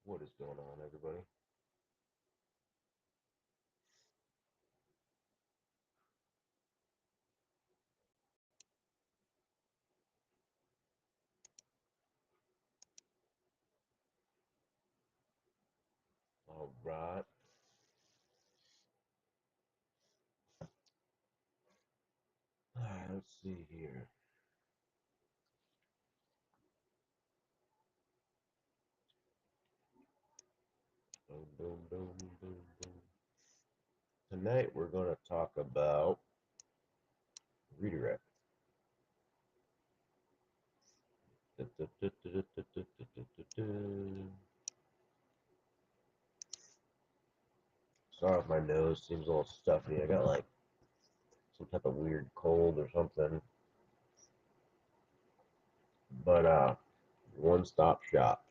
What is going on, everybody? All right. Let's see here. Boom, boom, boom, boom, boom. Tonight we're going to talk about redirect. Sorry if my nose seems a little stuffy. I got like some type of weird cold or something. But one stop shop.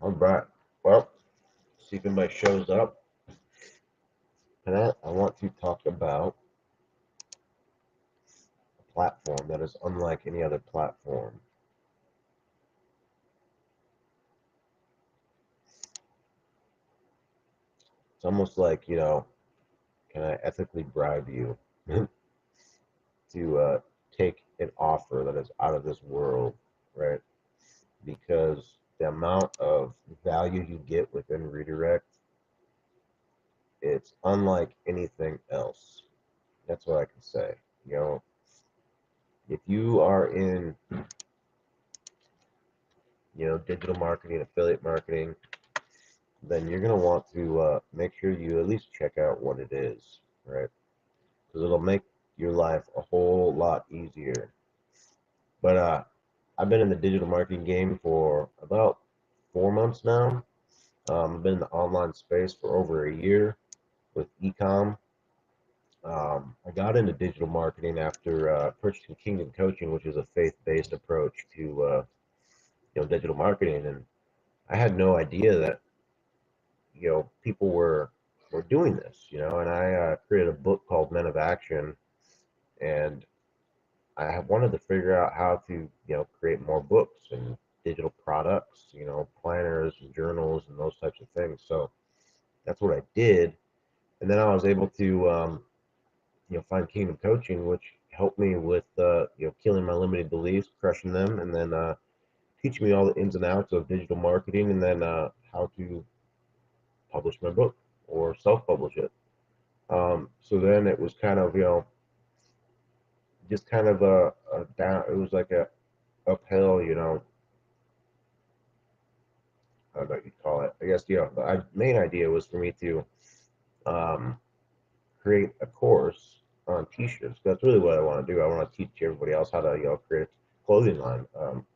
All right. Well, see if anybody shows up. Tonight I want to talk about a platform that is unlike any other platform. It's almost like, can I ethically bribe you to take an offer that is out of this world, right? Because the amount of value you get within redirect, it's unlike anything else. That's what I can say. You know, if you are in, digital marketing, affiliate marketing, then you're going to want to make sure you at least check out what it is, right? Because it'll make your life a whole lot easier. But I've been in the digital marketing game for about 4 months now. I've been in the online space for over a year with ecom. I got into digital marketing after purchasing Kingdom Coaching, which is a faith-based approach to digital marketing, and I had no idea that people were doing this, and I created a book called Men of Action, and I wanted to figure out how to create more books and digital products, planners and journals and those types of things. So that's what I did, and then I was able to find Kingdom Coaching, which helped me with killing my limited beliefs, crushing them, and then teaching me all the ins and outs of digital marketing, and then how to publish my book or self-publish it. So then it was kind of just kind of a down. It was like a uphill, I don't know what you'd call it. I guess the main idea was for me to um, create a course on t-shirts. That's really what I want to do. I want to teach everybody else how to create a clothing line,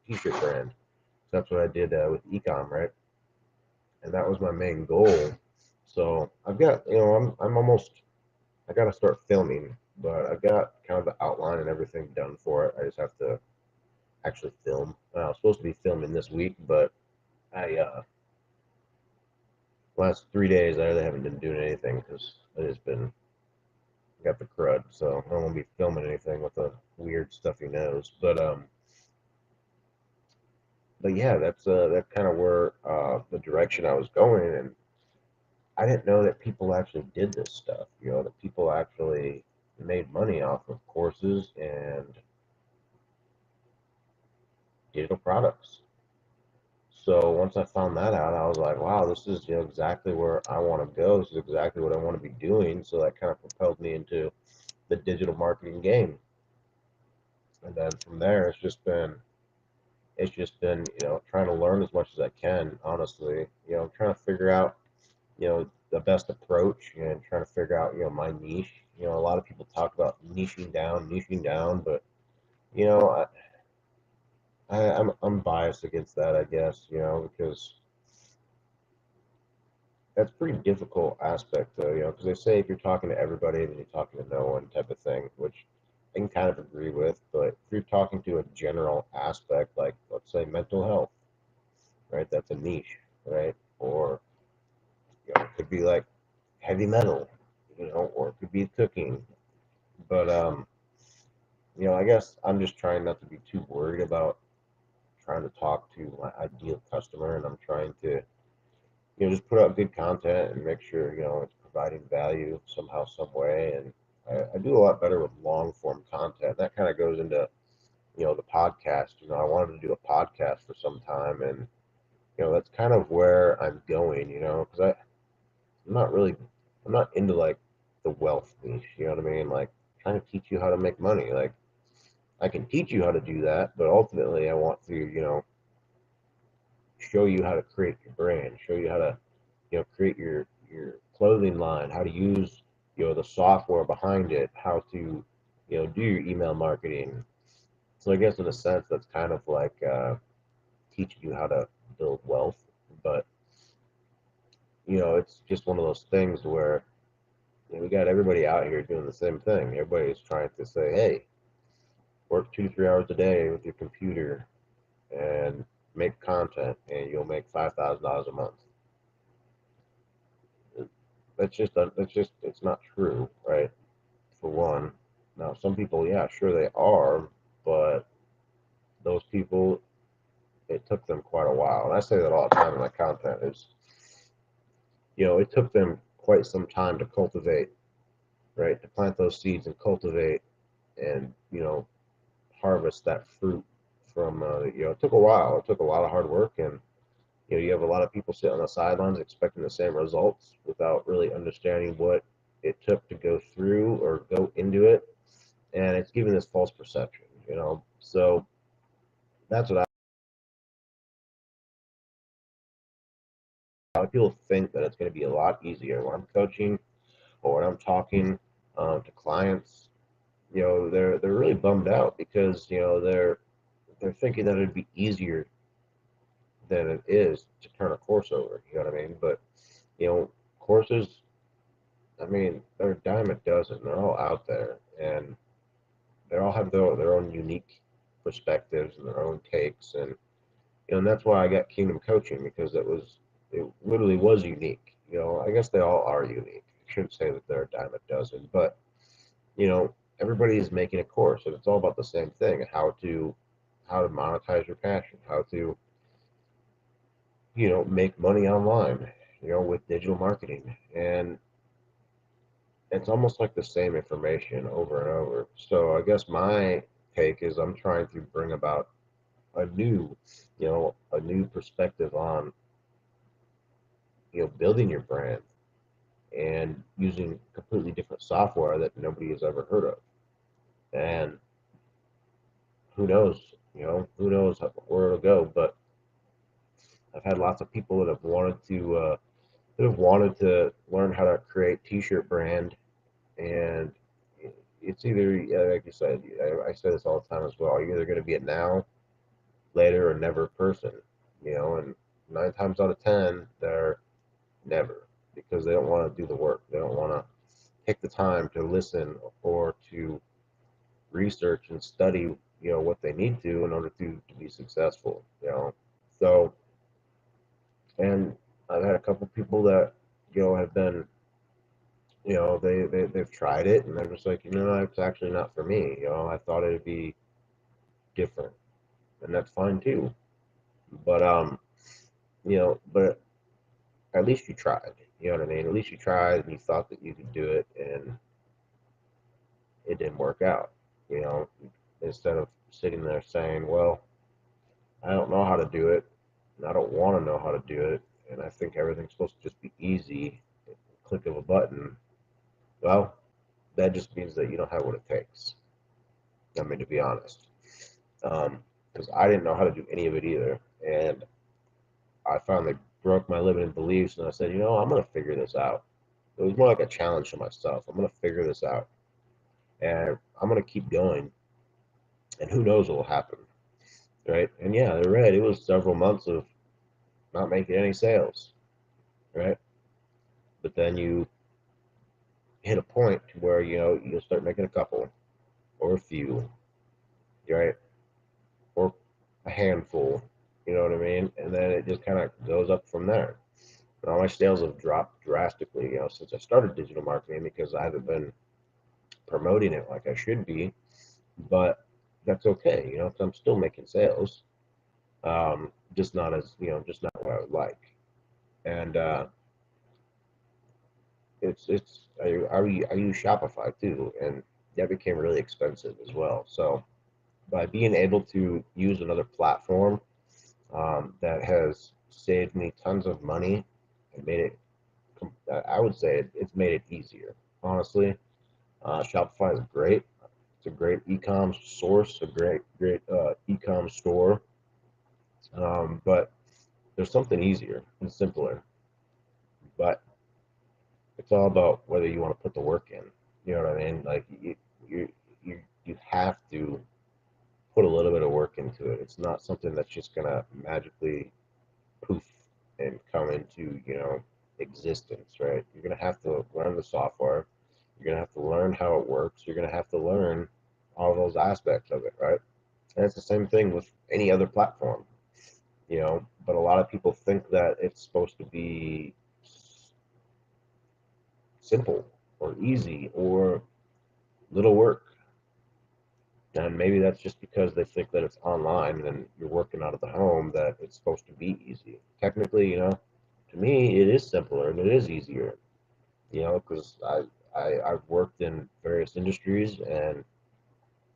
t-shirt brand. So that's what I did with ecom, right? And that was my main goal. So I've got I'm almost I got to start filming, but I've got kind of the outline and everything done for it. I just have to actually film. I was supposed to be filming this week, but I last 3 days I really haven't been doing anything because I just been got the crud, so I don't want to be filming anything with a weird stuffy nose. But yeah, that's kind of where the direction I was going, and I didn't know that people actually did this stuff. That people actually made money off of courses and digital products. So once I found that out, I was like, wow, this is exactly where I want to go. This is exactly what I want to be doing. So that kind of propelled me into the digital marketing game, and then from there, it's just been trying to learn as much as I can, honestly. Trying to figure out the best approach and trying to figure out my niche. A lot of people talk about niching down, but you know I'm biased against that, I guess, because that's a pretty difficult aspect, though, because they say if you're talking to everybody, then you're talking to no one type of thing, which I can kind of agree with. But if you're talking to a general aspect, like let's say mental health, right? That's a niche, right? Or it could be like heavy metal, or it could be cooking. But I guess I'm just trying not to be too worried about trying to talk to my ideal customer, and I'm trying to, just put out good content and make sure, it's providing value somehow, some way. And I do a lot better with long form content. That kind of goes into, the podcast. I wanted to do a podcast for some time, and, that's kind of where I'm going, because I'm not really, I'm not into like the wealth niche, you know what I mean? Like trying to teach you how to make money. Like I can teach you how to do that, but ultimately I want to, show you how to create your brand, show you how to, create your clothing line, how to use, the software behind it, how to, do your email marketing. So I guess in a sense that's kind of like teaching you how to build wealth, but it's just one of those things where we got everybody out here doing the same thing. Everybody's trying to say, hey, work 2 to 3 hours a day with your computer and make content, and you'll make $5,000 a month. It's not true, right? For one. Now, some people, yeah, sure they are, but those people, it took them quite a while. And I say that all the time in my content is, it took them quite some time to cultivate, right? To plant those seeds and cultivate and, harvest that fruit from, it took a while. It took a lot of hard work, and you have a lot of people sit on the sidelines expecting the same results without really understanding what it took to go through or go into it, and it's giving this false perception. So that's what a lot of people think that it's going to be a lot easier when I'm coaching or when I'm talking to clients. They're really bummed out because they're thinking that it'd be easier than it is to turn a course over. You know what I mean? But courses, I mean, they're a dime a dozen. They're all out there, and they all have their own unique perspectives and their own takes. And and that's why I got Kingdom Coaching, because it literally was unique. I guess they all are unique. I shouldn't say that they're a dime a dozen, but everybody is making a course, and it's all about the same thing: how to monetize your passion, how to make money online, with digital marketing. And it's almost like the same information over and over. So I guess my take is I'm trying to bring about a new, a new perspective on, building your brand and using completely different software that nobody has ever heard of. And who knows, who knows where it'll go. But I've had lots of people that have wanted to learn how to create t-shirt brand. And it's either, like you said, I say this all the time as well, you're either going to be a now, later, or never person, and 9 times out of 10 they're never, because they don't want to do the work. They don't want to take the time to listen or to research and study, what they need to in order to be successful. So, and I've had a couple people that have been, they've tried it, and they're just like, it's actually not for me. I thought it'd be different, and that's fine too. But but at least you tried. You know what I mean? At least you tried, and you thought that you could do it, and it didn't work out. You know, Instead of sitting there saying, "Well, I don't know how to do it, and I don't want to know how to do it, and I think everything's supposed to just be easy, click of a button." Well, that just means that you don't have what it takes. I mean, to be honest, because I didn't know how to do any of it either, and I finally broke my limiting beliefs, and I said, I'm gonna figure this out. It was more like a challenge to myself. I'm gonna figure this out, and I'm gonna keep going, and who knows what will happen, right? And yeah, they're right. It was several months of not making any sales, right? But then you hit a point where you'll start making a couple, or a few, right, or a handful. You know what I mean? And then it just kind of goes up from there. And all my sales have dropped drastically, since I started digital marketing, because I haven't been promoting it like I should be, but that's okay, you know, because I'm still making sales, just not as, you know, just not what I would like. And I use Shopify too, and that became really expensive as well. So by being able to use another platform that has saved me tons of money and made it, I would say it's made it easier. Honestly, Shopify is great. It's a great e-com source, a great e-com store. But there's something easier and simpler. But it's all about whether you want to put the work in. You know what I mean? Like you have to put a little bit of work into it. It's not something that's just gonna magically poof and come into, you know, existence, right? You're gonna have to learn the software. You're gonna have to learn how it works. You're gonna have to learn all those aspects of it, right? And it's the same thing with any other platform, you know. But a lot of people think that it's supposed to be simple or easy or little work. And maybe that's just because they think that it's online and you're working out of the home that it's supposed to be easy. Technically, you know, to me, it is simpler and it is easier, you know, because I've worked in various industries and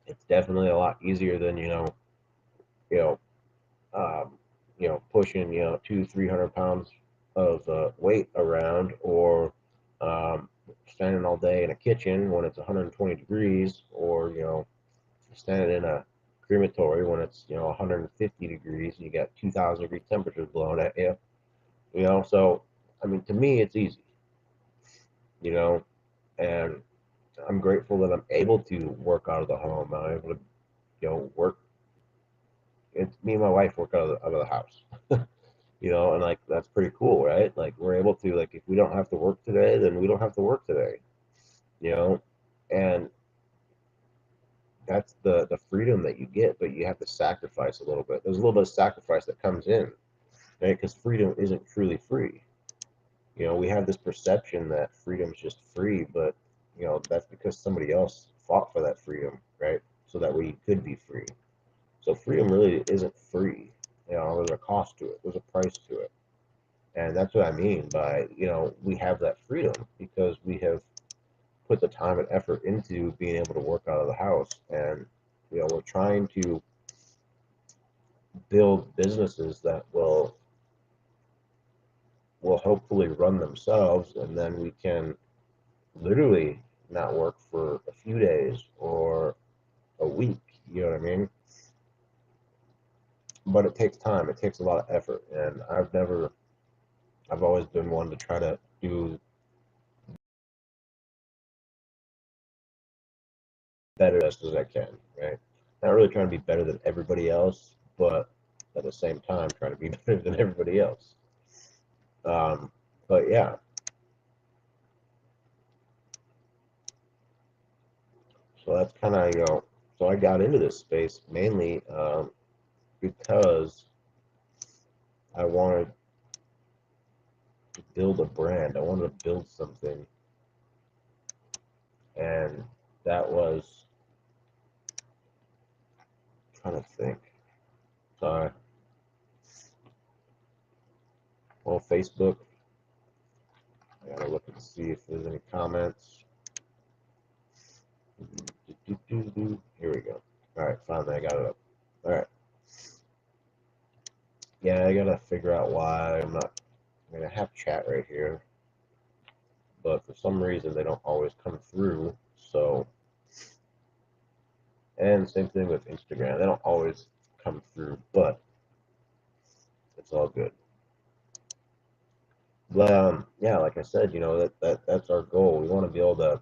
it's definitely a lot easier than, you know, um, pushing, 300 pounds of weight around or standing all day in a kitchen when it's 120 degrees or, standing in a crematory when it's 150 degrees and you got 2,000-degree temperatures blowing at you. So I mean, to me, it's easy. You know, and I'm grateful that I'm able to work out of the home. I'm able to work. It's me and my wife work out of the house. And like that's pretty cool, right? Like we're able to like if we don't have to work today, then we don't have to work today. You know, and that's the freedom that you get, but you have to sacrifice a little bit. There's a little bit of sacrifice that comes in, right? Because freedom isn't truly free. We have this perception that freedom's just free, but that's because somebody else fought for that freedom, right? So that we could be free. So freedom really isn't free. There's a cost to it. There's a price to it. And that's what I mean by, we have that freedom because we have put the time and effort into being able to work out of the house. And, we're trying to build businesses that will hopefully run themselves, and then we can literally not work for a few days or a week. You know what I mean? But it takes time. It takes a lot of effort, and I've always been one to try to do better as I can, right? Not really trying to be better than everybody else, but at the same time trying to be better than everybody else. But yeah, so that's kind of so I got into this space mainly because I wanted to build a brand. I wanted to build something, and that was trying to think. Sorry. Well, Facebook. I gotta look and see if there's any comments. Here we go. All right, finally I got it up. All right. Yeah, I gotta figure out why I'm not. I mean, I have chat right here, but for some reason they don't always come through. So, and same thing with Instagram. They don't always come through, but it's all good. But yeah, like I said, that's our goal. We want to be able to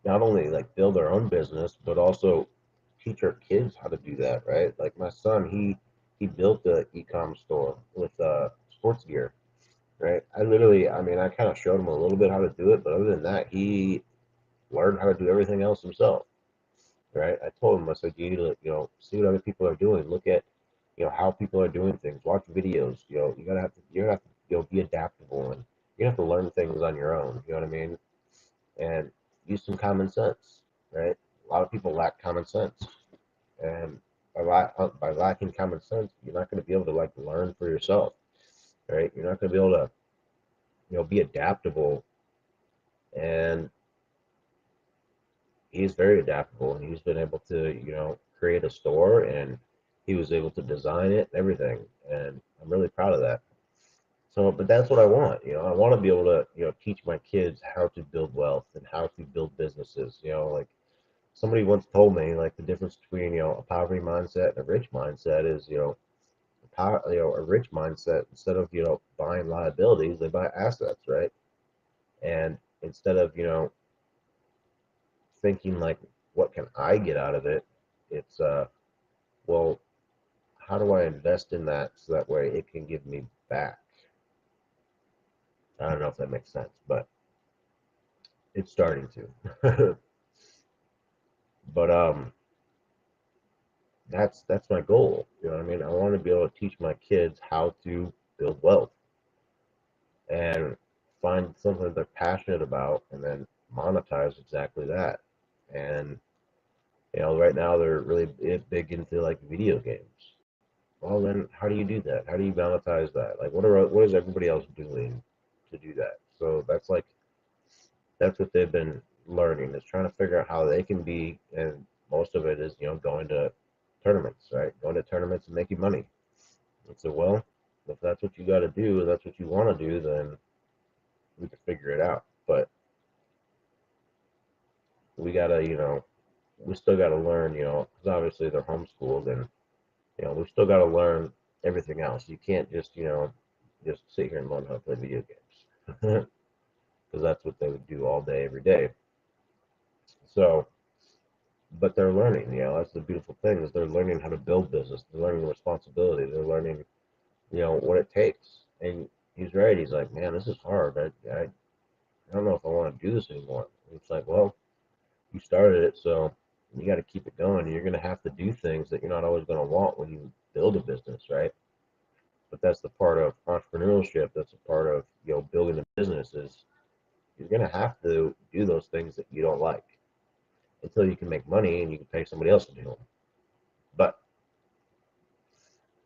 not only like build our own business, but also teach our kids how to do that, right? Like my son, he built a e-com store with sports gear, right? I mean, I kind of showed him a little bit how to do it, but other than that, he learned how to do everything else himself, right? I told him, I said, you need to, see what other people are doing, look at, how people are doing things, watch videos, you gotta have to, be adaptable and you have to learn things on your own, you know what I mean? And use some common sense, right? A lot of people lack common sense, and by lacking common sense, you're not going to be able to like learn for yourself, right? You're not going to be able to, be adaptable. And he's very adaptable, and he's been able to, create a store, and he was able to design it and everything, and I'm really proud of that. So, but that's what I want. I want to be able to, teach my kids how to build wealth and how to build businesses. Like somebody once told me, like the difference between, a poverty mindset and a rich mindset is, a rich mindset, instead of, buying liabilities, they buy assets, right? And instead of, thinking like, what can I get out of it? It's, well, how do I invest in that so that way it can give me back? I don't know if that makes sense, but it's starting to. But that's my goal. You know what I mean? I want to be able to teach my kids how to build wealth and find something they're passionate about, and then monetize exactly that. And right now they're really big into like video games. Well, then how do you do that? How do you monetize that? Like, what is everybody else doing to do that? So that's what they've been learning, is trying to figure out how they can be, and most of it is, going to tournaments, right? Going to tournaments and making money. And so, well, if that's what you got to do, and that's what you want to do, then we can figure it out. But we gotta, we still gotta learn, because obviously they're homeschooled, and we still gotta learn everything else. You can't just, just sit here and learn how to play video games, because that's what they would do all day, every day. So, but they're learning. That's the beautiful thing, is they're learning how to build business. They're learning responsibility. They're learning, what it takes. And he's right. He's like, man, this is hard. I don't know if I want to do this anymore. And it's like, well, you started it, so you got to keep it going. You're going to have to do things that you're not always going to want when you build a business, right? But that's the part of entrepreneurship. That's a part of, building a business, is you're going to have to do those things that you don't like until you can make money and you can pay somebody else to do them. But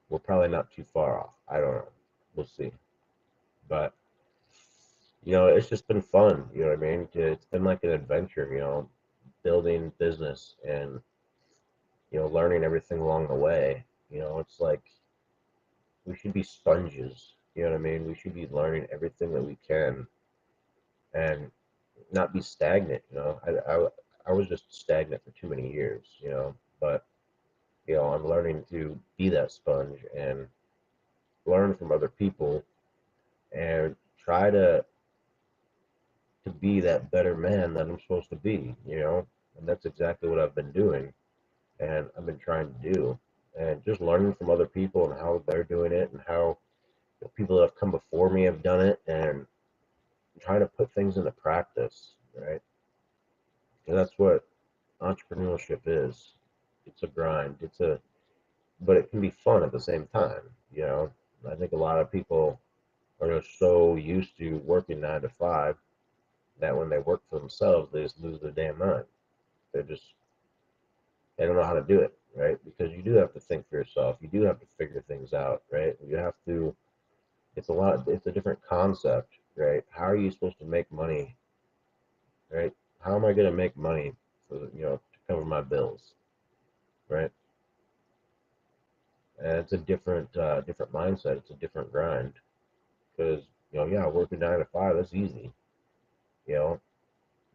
we're probably not too far off. I don't know. We'll see. But it's just been fun. You know what I mean? It's been like an adventure. Building business, and learning everything along the way. It's like we should be sponges. You know what I mean? We should be learning everything that we can, and not be stagnant. I was just stagnant for too many years. But I'm learning to be that sponge and learn from other people, and try to be that better man that I'm supposed to be. And that's exactly what I've been doing, and I've been trying to do, and just learning from other people and how they're doing it, and how people that have come before me have done it, and trying to put things into practice, right? And that's what entrepreneurship is. It's a grind. But it can be fun at the same time. You know, I think a lot of people are just so used to working 9 to 5 that when they work for themselves, they just lose their damn mind. They're just they don't know how to do it, right? Because you do have to think for yourself. You do have to figure things out, right? You have to. It's a different concept, right? How are you supposed to make money, right? How am I going to make money for to cover my bills, right? And it's a different mindset. It's a different grind, because yeah, working 9 to 5, that's easy, you know.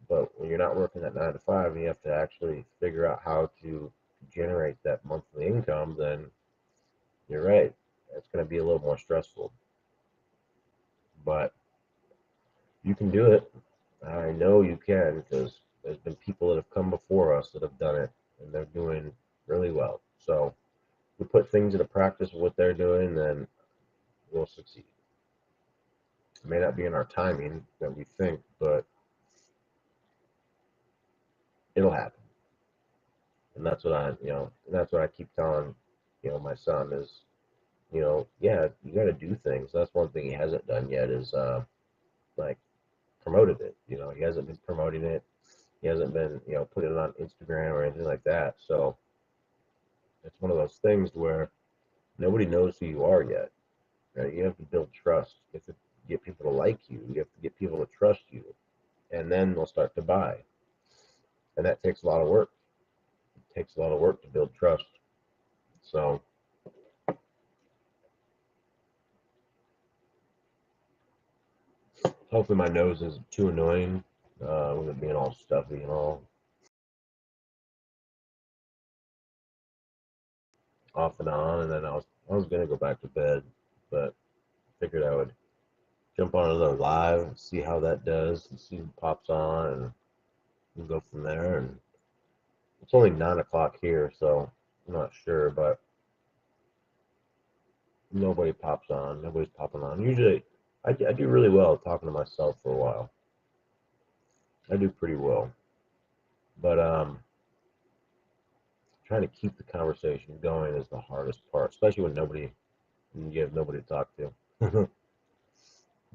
But when you're not working that 9 to 5, and you have to actually figure out how to generate that monthly income, then you're right. It's going to be a little more stressful, but you can do it. I know you can, because there's been people that have come before us that have done it, and they're doing really well. So we put things into practice of what they're doing, then we'll succeed. It may not be in our timing that we think, but it'll happen. And that's what that's what I keep telling, my son is, yeah, you got to do things. That's one thing he hasn't done yet, is like promoted it. He hasn't been promoting it. He hasn't been, putting it on Instagram or anything like that. So it's one of those things where nobody knows who you are yet. Right? You have to build trust. You have to get people to like you. You have to get people to trust you, and then they'll start to buy. And that takes a lot of work. It takes a lot of work to build trust. So hopefully my nose isn't too annoying with it being all stuffy and all off and on. And then I was gonna go back to bed, but figured I would jump on another live and see how that does and see who pops on and we'll go from there. And it's only 9 o'clock here, so I'm not sure, but nobody pops on. Nobody's popping on. Usually, I do really well talking to myself for a while. I do pretty well, but trying to keep the conversation going is the hardest part, especially when you have nobody to talk to.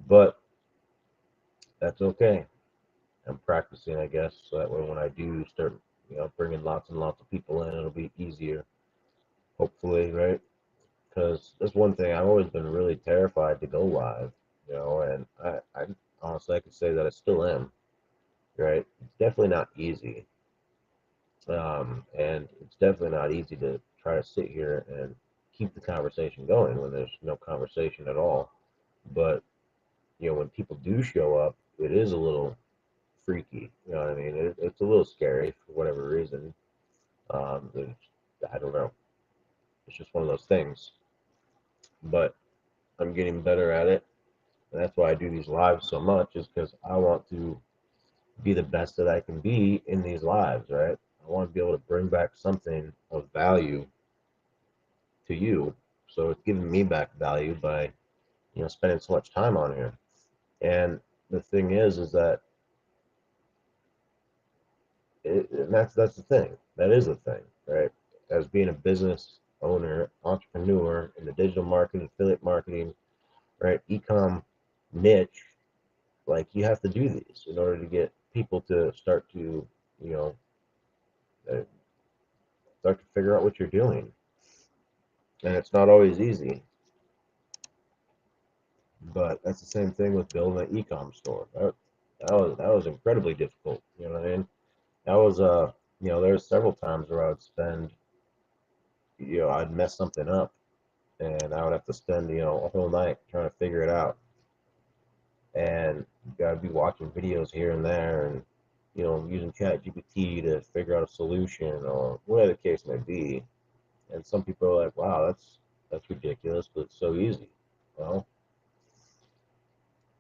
But that's okay. I'm practicing, I guess, so that way when I do start, bringing lots and lots of people in, it'll be easier, hopefully, right? Because that's one thing I've always been really terrified to go live, and I honestly I could say that I still am, right? It's definitely not easy, and it's definitely not easy to try to sit here and keep the conversation going when there's no conversation at all. But when people do show up, it is a little freaky. You know what I mean? It's a little scary for whatever reason. I don't know. It's just one of those things. But I'm getting better at it. And that's why I do these lives so much, is because I want to be the best that I can be in these lives, right? I want to be able to bring back something of value to you. So it's giving me back value by, spending so much time on here. And the thing is that and that's the thing. That is the thing, right? As being a business owner, entrepreneur in the digital marketing, affiliate marketing, right, ecom niche, like you have to do these in order to get people to start to, you know, uh, start to figure out what you're doing. And it's not always easy, but that's the same thing with building an ecom store. That was incredibly difficult. You know what I mean? That was there's several times where I would spend, I'd mess something up and I would have to spend, a whole night trying to figure it out. And I'd be watching videos here and there and, using Chat GPT to figure out a solution or whatever the case may be. And some people are like, wow, that's ridiculous, but it's so easy. Well,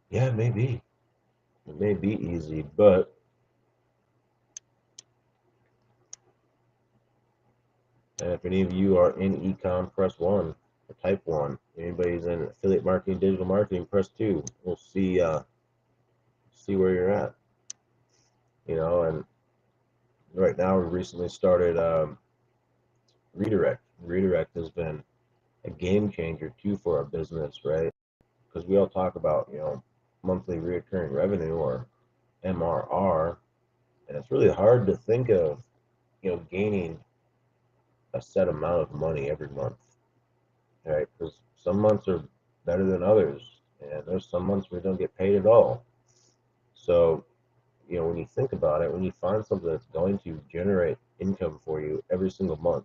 yeah, it may be. It may be easy, but and if any of you are in ecom, press one or type one. Anybody's in affiliate marketing, digital marketing, press two. We'll see where you're at. And right now we recently started Redirect. Redirect has been a game changer too for our business, right? Because we all talk about, monthly recurring revenue or MRR, and it's really hard to think of, gaining a set amount of money every month, right? Because some months are better than others, and there's some months where we don't get paid at all. So, when you think about it, when you find something that's going to generate income for you every single month,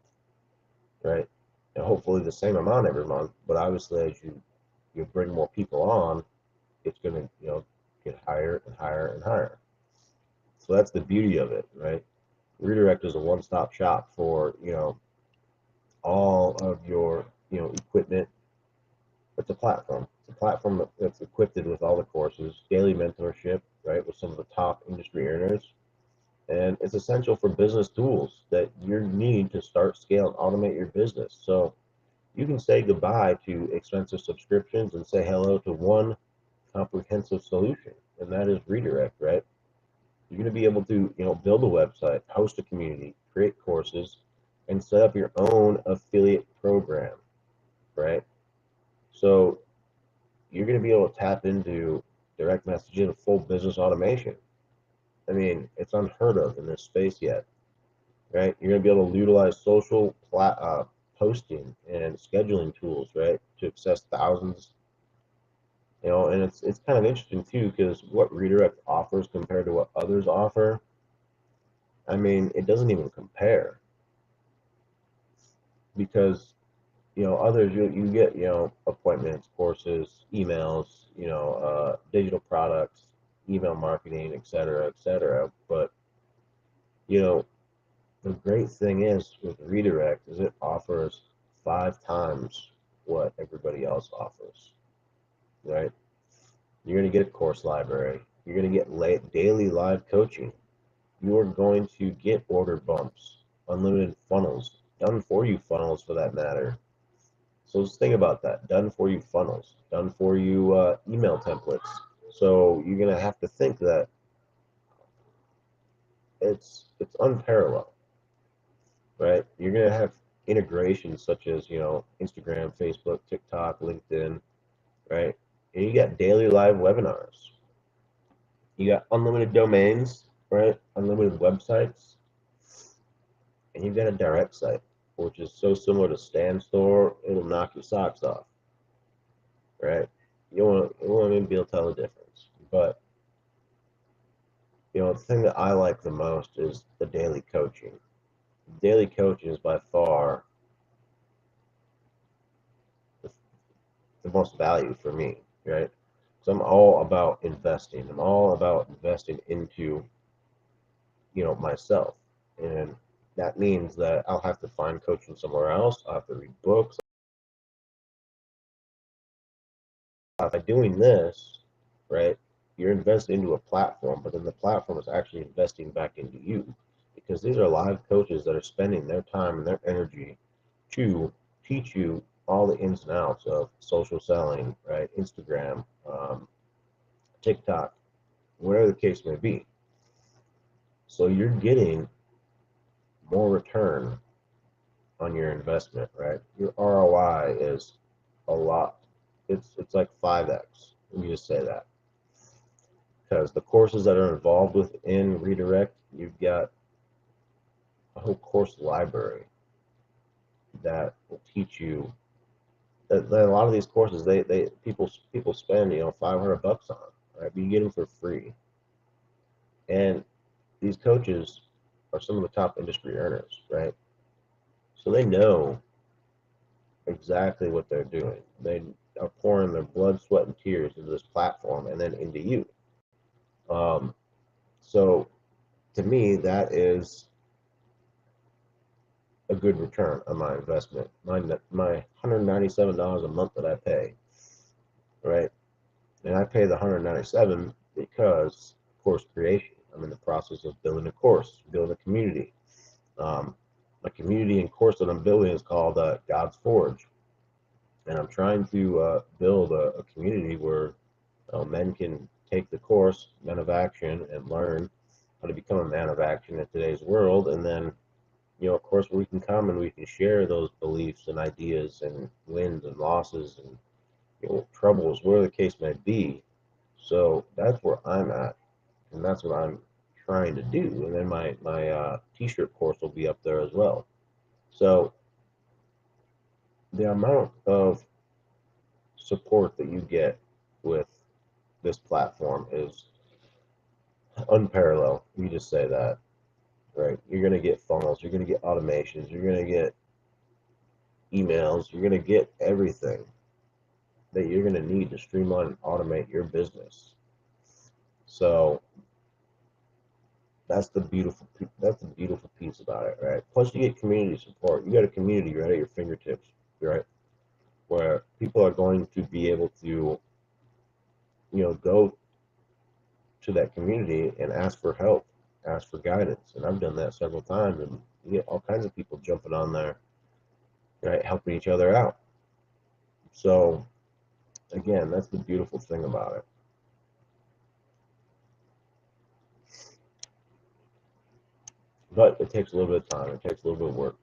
right? And hopefully the same amount every month, but obviously as you bring more people on, it's going to, get higher and higher and higher. So that's the beauty of it, right? Redirect is a one-stop shop for, all of your, equipment. It's a platform. It's a platform that's equipped with all the courses, daily mentorship, right, with some of the top industry earners. And it's essential for business tools that you need to start, scale, and automate your business. So you can say goodbye to expensive subscriptions and say hello to one comprehensive solution, and that is Redirect, right? You're going to be able to, build a website, host a community, create courses, and set up your own affiliate program, right? So you're going to be able to tap into direct messaging and full business automation. I mean, it's unheard of in this space yet, right? You're going to be able to utilize social posting and scheduling tools, right, to access thousands. And it's kind of interesting too, because what Redirect offers compared to what others offer, I mean, it doesn't even compare. Because others, you get appointments, courses, emails, digital products, email marketing, et cetera. But you know the great thing is with Redirect is it offers 5 times what everybody else offers, right? You're going to get a course library. You're going to get daily live coaching. You are going to get order bumps, unlimited funnels, done for you funnels for that matter. So just think about that. Done for you funnels, done for you email templates. So you're gonna have to think that it's unparalleled, right? You're gonna have integrations such as Instagram, Facebook, TikTok, LinkedIn, right? And you got daily live webinars. You got unlimited domains, right? Unlimited websites, and you got a direct site, which is so similar to Stan Store, it'll knock your socks off, right? You won't even be able to tell the difference. But the thing that I like the most is the daily coaching. Daily coaching is by far the, the most value for me, right? So I'm all about investing. I'm all about investing into, myself. And that means that I'll have to find coaching somewhere else. I'll have to read books. By doing this, right, you're investing into a platform, but then the platform is actually investing back into you because these are live coaches that are spending their time and their energy to teach you all the ins and outs of social selling, right? Instagram, TikTok, whatever the case may be. So you're getting more return on your investment, right? Your ROI is a lot. It's like 5x. Let me just say that. Because the courses that are involved within Redirect, you've got a whole course library that will teach you that a lot of these courses they people spend 500 bucks on, right? But you get them for free, and these coaches are some of the top industry earners, right? So they know exactly what they're doing. They are pouring their blood, sweat, and tears into this platform, and then into you. Um, so to me, that is a good return on my investment. My $197 a month that I pay, right? And I pay the 197 because course creation. I'm in the process of building a course, building a community. My community and course that I'm building is called God's Forge, and I'm trying to build a community where men can take the course, Men of Action, and learn how to become a man of action in today's world, and then of course, where we can come and we can share those beliefs and ideas and wins and losses and troubles, whatever the case may be. So that's where I'm at, and that's what I'm trying to do. And then my t-shirt course will be up there as well. So the amount of support that you get with this platform is unparalleled. You just say that, right? You're going to get funnels, you're going to get automations, you're going to get emails, you're going to get everything that you're going to need to streamline and automate your business. So that's the beautiful piece about it, right? Plus you get community support. You got a community right at your fingertips, right? Where people are going to be able to, go to that community and ask for help, ask for guidance. And I've done that several times, and you get all kinds of people jumping on there, right, helping each other out. So again, that's the beautiful thing about it. But it takes a little bit of time. It takes a little bit of work.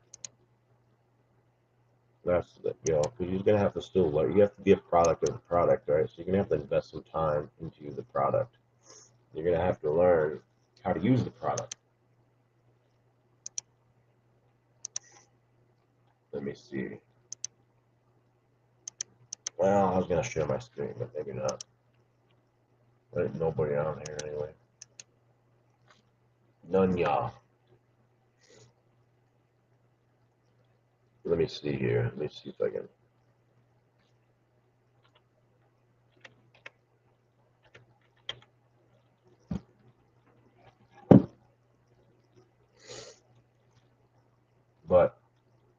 That's because you're gonna have to still learn. You have to be a product of the product, right? So you're gonna have to invest some time into the product. You're gonna have to learn how to use the product. Let me see. Well, I was gonna share my screen, but maybe not. There's nobody on here anyway. None y'all. Let me see here. Let me see if I can. But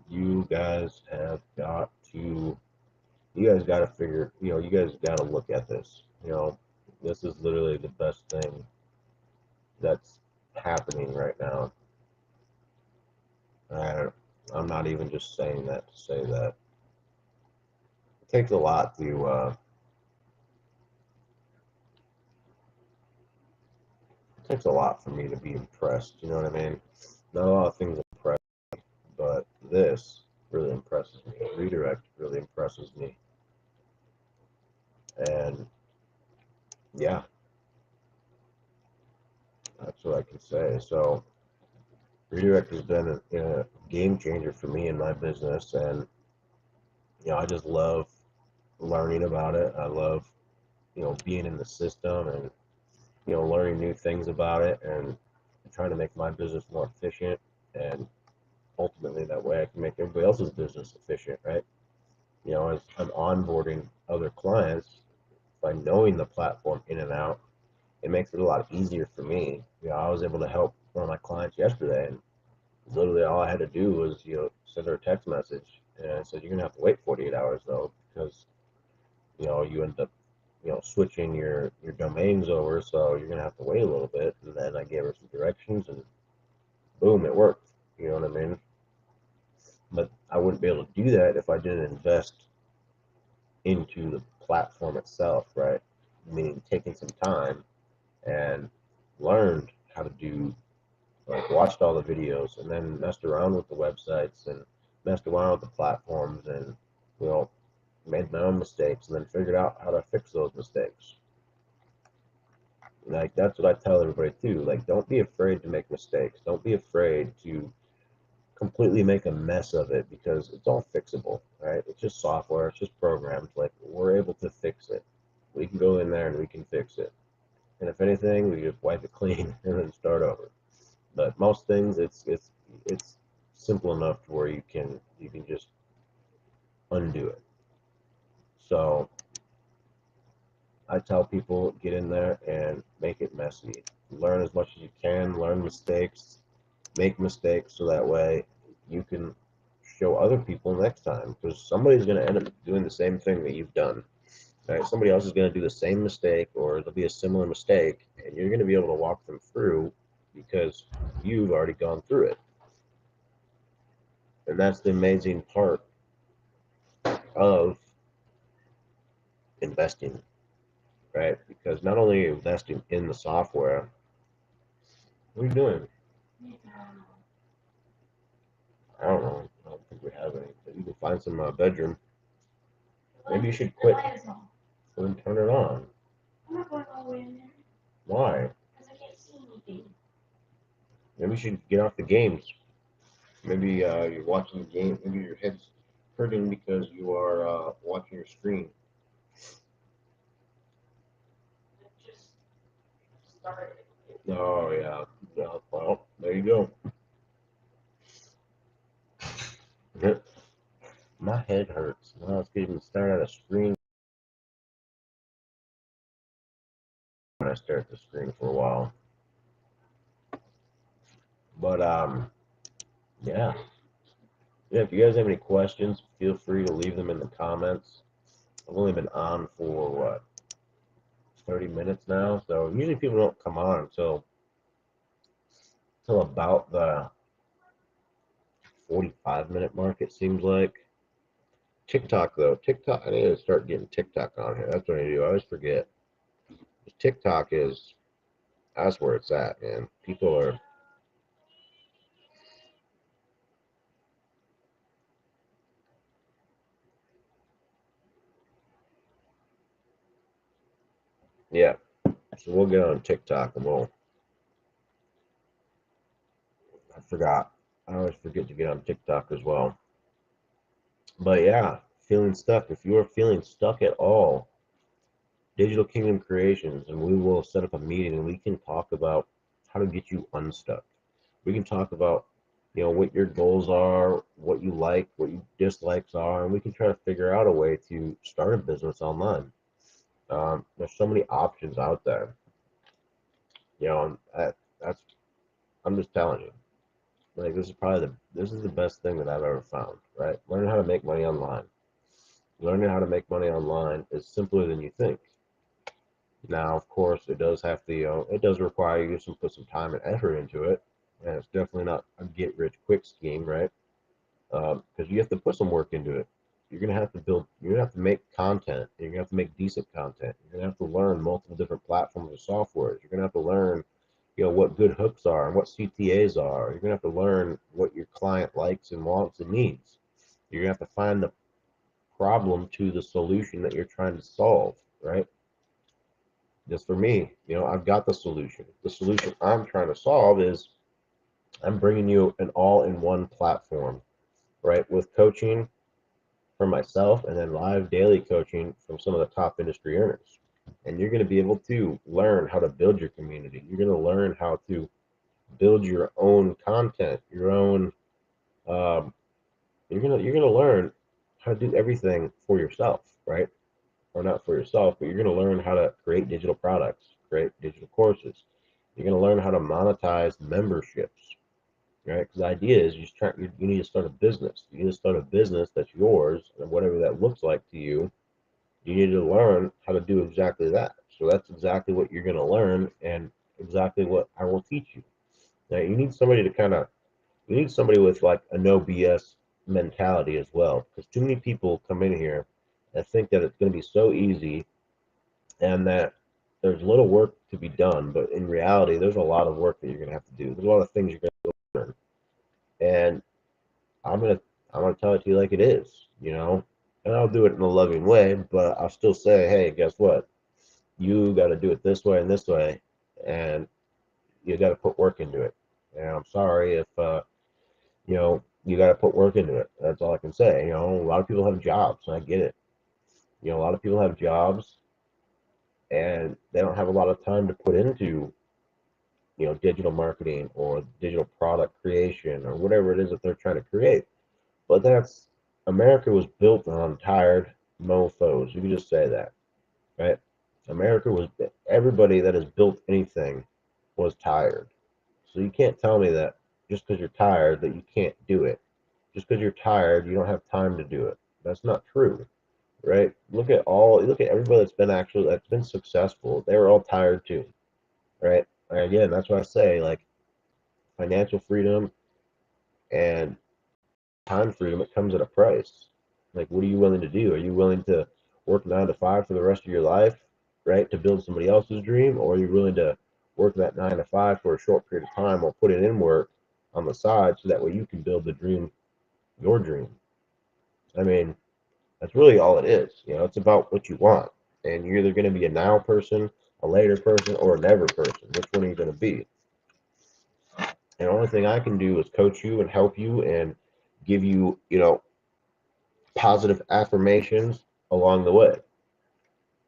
you guys have got to. You guys got to figure. You guys got to look at this. This is literally the best thing that's happening right now. I'm not even just saying that to say that. It takes a lot to. It takes a lot for me to be impressed. You know what I mean? Not a lot of things impress, but this really impresses me. Redirect really impresses me, and yeah, that's what I can say. So redirect has been a game changer for me in my business, and I just love learning about it. I love being in the system and learning new things about it and trying to make my business more efficient, and ultimately that way I can make everybody else's business efficient, right? As I'm onboarding other clients, by knowing the platform in and out, it makes it a lot easier for me. I was able to help one of my clients yesterday, and literally all I had to do was, send her a text message, and I said, "You're gonna have to wait 48 hours though, because you end up, switching your domains over, so you're gonna have to wait a little bit." And then I gave her some directions, and boom, it worked. You know what I mean? But I wouldn't be able to do that if I didn't invest into the platform itself, right? Meaning taking some time and learned how to do, like, watched all the videos and then messed around with the websites and messed around with the platforms, and you know made my own mistakes and then figured out how to fix those mistakes. Like, that's what I tell everybody too. Like, don't be afraid to make mistakes. Don't be afraid to completely make a mess of it, because it's all fixable, right? It's just software, it's just programs. Like, we're able to fix it. We can go in there and we can fix it. And if anything, we just wipe it clean and then start over. But most things, it's simple enough to where you can just undo it. So I tell people, get in there and make it messy. Learn as much as you can, learn mistakes, make mistakes, so that way you can show other people next time, because somebody's going to end up doing the same thing that you've done. Right? Somebody else is going to do the same mistake, or there'll be a similar mistake, and you're going to be able to walk them through because you've already gone through it. And that's the amazing part of investing, right? Because not only are you investing in the software, what are you doing? I don't know. I don't think we have any, but you can find some bedroom. Maybe you should quit and turn it on. I'm not going all the way in there. Why? Because I can't see anything. Maybe you should get off the games. Maybe you're watching the game. Maybe your head's hurting because you are watching your screen. It just started. Oh, yeah. Yeah. Well, there you go. My head hurts. Well, it's even start at a screen when I stare at the screen for a while. But yeah. Yeah, if you guys have any questions, feel free to leave them in the comments. I've only been on for what, 30 minutes now, so usually people don't come on until about the 45-minute mark, it seems like. TikTok though, TikTok, I need to start getting TikTok on here. That's what I do. I always forget. TikTok that's where it's at, man. People are, yeah. So we'll get on TikTok and we'll forgot. I always forget to get on TikTok as well. But yeah, feeling stuck. If you are feeling stuck at all, Digital Kingdom Creations, and we will set up a meeting and we can talk about how to get you unstuck. We can talk about, what your goals are, what you like, what your dislikes are, and we can try to figure out a way to start a business online. There's so many options out there, and that's I'm just telling you. Like this is the best thing that I've ever found, right? Learning how to make money online. Learning how to make money online is simpler than you think. Now, of course, it does have to, it does require you to put some time and effort into it, and it's definitely not a get rich quick scheme, right? Because you have to put some work into it. You're gonna have to build. You're gonna have to make content. You're gonna have to make decent content. You're gonna have to learn multiple different platforms of software. You're gonna have to learn, what good hooks are and what CTAs are. You're gonna have to learn what your client likes and wants and needs. You're gonna have to find the problem to the solution that you're trying to solve, right? Just for me, I've got the solution. The solution I'm trying to solve is I'm bringing you an all-in-one platform, right? With coaching for myself and then live daily coaching from some of the top industry earners. And you're going to be able to learn how to build your community. You're going to learn how to build your own content, your own. Um, you're gonna learn how to do everything for yourself, right? Or not for yourself, but you're going to learn how to create digital products, create digital courses. You're going to learn how to monetize memberships, right? Because the idea is you need to start a business. You need to start a business that's yours, and whatever that looks like to you, you need to learn how to do exactly that. So that's exactly what you're going to learn, and exactly what I will teach you. Now you need somebody to you need somebody with like a no BS mentality as well, because too many people come in here and think that it's going to be so easy and that there's little work to be done, but in reality, there's a lot of work that you're going to have to do. There's a lot of things you're going to learn, and I'm gonna I'm gonna tell it to you like it is, and I'll do it in a loving way, but I'll still say, hey, guess what? You got to do it this way and this way, and you got to put work into it. And I'm sorry if you got to put work into it. That's all I can say. A lot of people have jobs, and I get it. A lot of people have jobs, and they don't have a lot of time to put into digital marketing or digital product creation or whatever it is that they're trying to create. But that's America was built on tired mofos. You can just say that, right? America was Everybody that has built anything was tired. So you can't tell me that just because you're tired that you can't do it. Just because you're tired, you don't have time to do it. That's not true, right? Look at everybody that's been successful. They were all tired too, right? And again, that's why I say like financial freedom and time freedom, it comes at a price. Like, what are you willing to do? Are you willing to work 9 to 5 for the rest of your life, right, to build somebody else's dream, or are you willing to work that 9 to 5 for a short period of time, or put it in work on the side so that way you can build the dream, your dream? I mean, that's really all it is. It's about what you want, and you're either going to be a now person, a later person, or a never person. Which one are you going to be? And the only thing I can do is coach you and help you and give you, positive affirmations along the way.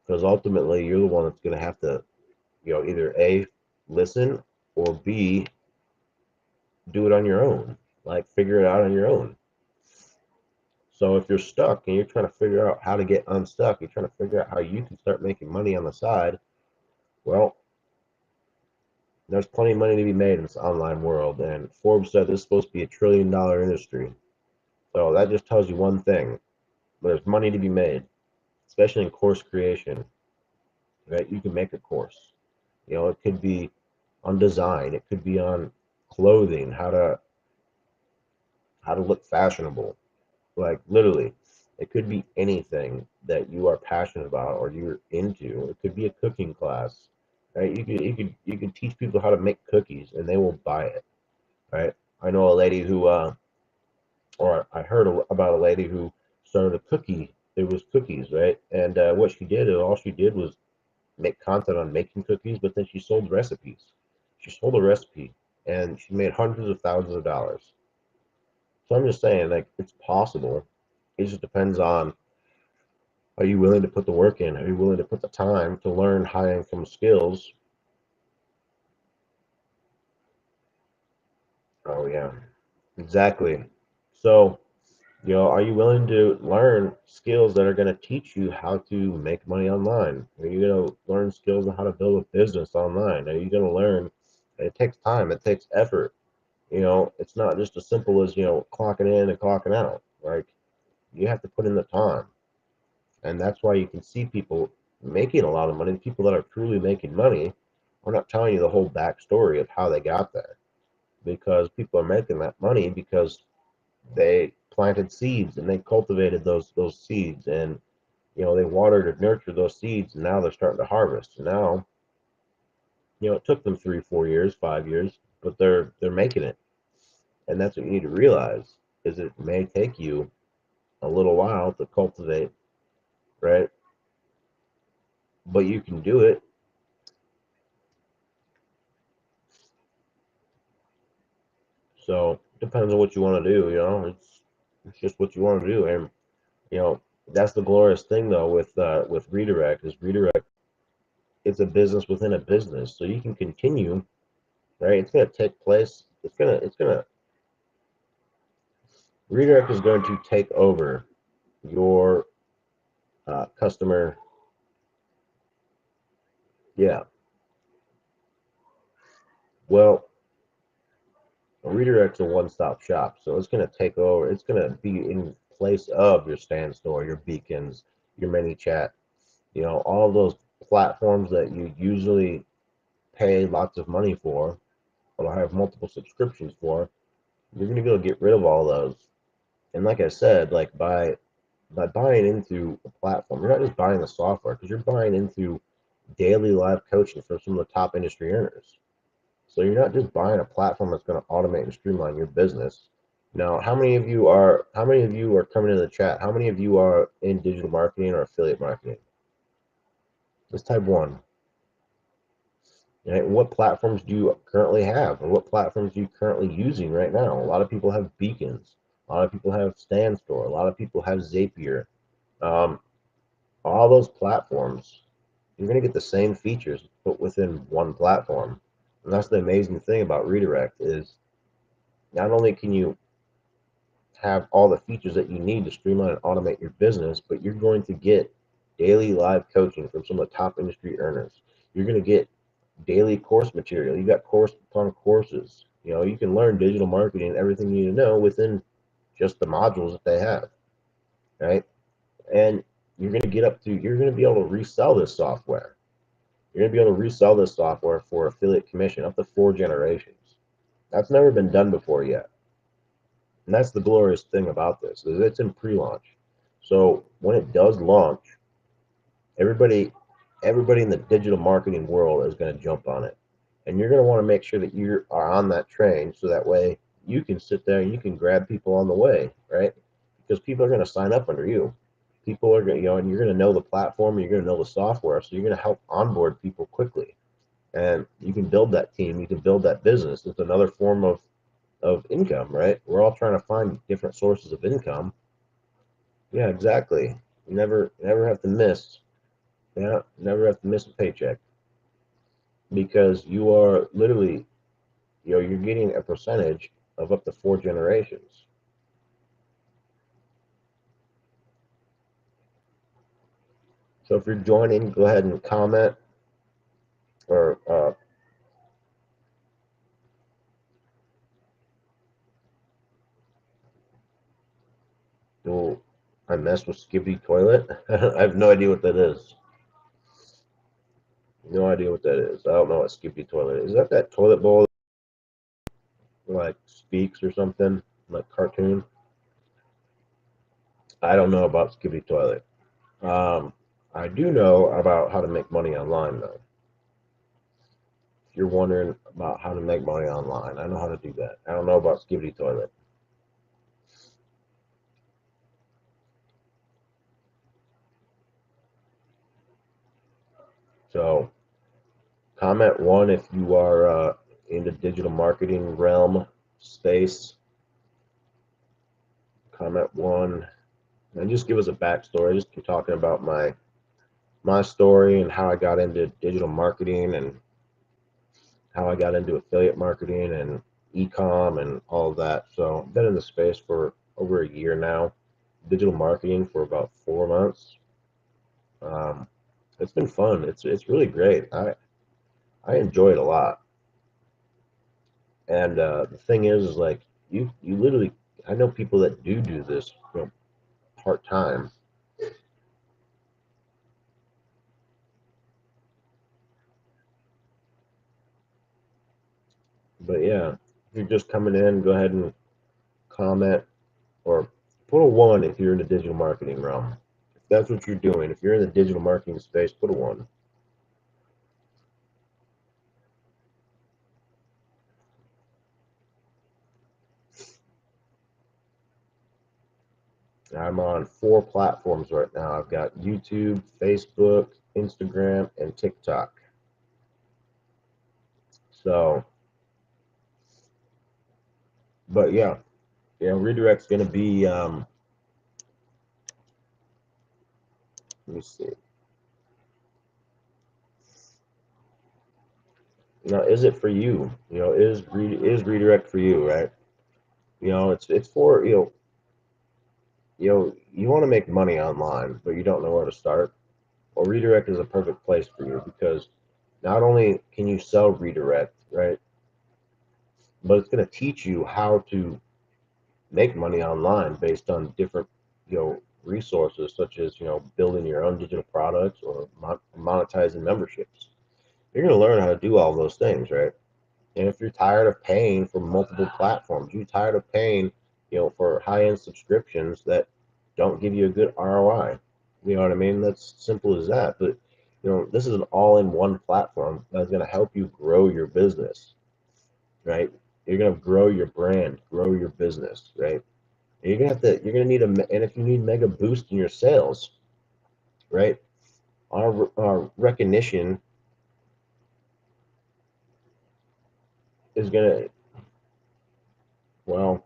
Because ultimately, you're the one that's going to have to, either A, listen, or B, do it on your own. Like, figure it out on your own. So if you're stuck and you're trying to figure out how to get unstuck, you're trying to figure out how you can start making money on the side, well, there's plenty of money to be made in this online world. And Forbes said this is supposed to be $1 trillion industry. So that just tells you one thing. There's money to be made, especially in course creation. Right? You can make a course. It could be on design, it could be on clothing, how to look fashionable. Like literally, it could be anything that you are passionate about or you're into. It could be a cooking class, right? You could teach people how to make cookies and they will buy it, right? I know a lady who or I heard about a lady who started a cookie. It was cookies, right? And what she did, all she did was make content on making cookies, but then she sold recipes. She sold a recipe, and she made hundreds of thousands of dollars. So I'm just saying, like, it's possible. It just depends on, are you willing to put the work in? Are you willing to put the time to learn high income skills? Oh yeah, exactly. So, are you willing to learn skills that are going to teach you how to make money online? Are you going to learn skills on how to build a business online? Are you going to learn? It takes time. It takes effort. It's not just as simple as, clocking in and clocking out. Like, you have to put in the time. And that's why you can see people making a lot of money. People that are truly making money are not telling you the whole backstory of how they got there, because people are making that money because they planted seeds and they cultivated those seeds, and they watered and nurtured those seeds, and now they're starting to harvest. And now, it took them 3 4 years, 5 years, but they're making it. And that's what you need to realize, is it may take you a little while to cultivate, right? But you can do it. So it depends on what you want to do. It's just what you want to do. And you know that's the glorious thing, though, with redirect, is redirect, it's a business within a business. So you can continue, right? It's going to take place. It's going to redirect is going to take over your customer. Yeah. Well, a redirect's a one-stop shop, so it's going to take over. It's going to be in place of your stand store, your beacons, your ManyChat. All those platforms that you usually pay lots of money for, or have multiple subscriptions for. You're going to be able to get rid of all those. And like I said, like, by buying into a platform, you're not just buying the software, because you're buying into daily live coaching from some of the top industry earners. So you're not just buying a platform that's going to automate and streamline your business. Now, how many of you are coming in the chat? How many of you are in digital marketing or affiliate marketing? Let's type one. Right? What platforms do you currently have, and what platforms are you currently using right now? A lot of people have beacons. A lot of people have Standstore. A lot of people have Zapier. Um, all those platforms, you're going to get the same features put within one platform. And that's the amazing thing about redirect, is not only can you have all the features that you need to streamline and automate your business, but you're going to get daily live coaching from some of the top industry earners. You're going to get daily course material. You got course upon courses. You can learn digital marketing and everything you need to know within just the modules that they have, right? And you're going to be able to resell this software. You're going to be able to resell this software for affiliate commission up to 4 generations. That's never been done before yet. And that's the glorious thing about this, is it's in pre-launch. So when it does launch, everybody everybody in the digital marketing world is going to jump on it. And you're going to want to make sure that you are on that train, so that way you can sit there and you can grab people on the way, right? Because people are going to sign up under you. People are going to, and you're going to know the platform, you're going to know the software, so you're going to help onboard people quickly. And you can build that team, you can build that business. It's another form of income, right? We're all trying to find different sources of income. Yeah, exactly. You never have to miss. Yeah, never have to miss a paycheck, because you are literally, you're getting a percentage of up to 4 generations. So if you're joining, go ahead and comment, or do I mess with Skippy Toilet? I have no idea what that is. No idea what that is. I don't know what Skippy Toilet is. Is that toilet bowl that, like, speaks or something, like cartoon? I don't know about Skippy Toilet. Um, I do know about how to make money online, though. If you're wondering about how to make money online, I know how to do that. I don't know about Skippy Toilet. So comment one if you are in the digital marketing realm space, comment one, and just give us a backstory. Just keep talking about my story and how I got into digital marketing and how I got into affiliate marketing and e-com and all of that. So I've been in the space for over a year now, digital marketing for about 4 months. Um, it's been fun. It's really great. I enjoy it a lot. And the thing is like you literally, I know people that do this, part time. But yeah, if you're just coming in, go ahead and comment or put a one if you're in the digital marketing realm. If that's what you're doing, if you're in the digital marketing space, put a one. I'm on 4 platforms right now. I've got YouTube, Facebook, Instagram, and TikTok. So, but yeah, redirect's going to be, let me see. Now, is it for you? Is redirect for you, right? It's for, you want to make money online, but you don't know where to start. Well, redirect is a perfect place for you because not only can you sell redirect, right, but it's going to teach you how to make money online based on different, resources such as, building your own digital products or monetizing memberships. You're going to learn how to do all those things, right? And if you're tired of paying for multiple platforms, you're tired of paying, for high-end subscriptions that don't give you a good ROI. You know what I mean? That's simple as that. But this is an all-in-one platform that's going to help you grow your business, right? You're going to grow your brand, grow your business, right? And you're gonna need and if you need mega boost in your sales, right? Our recognition is gonna, well,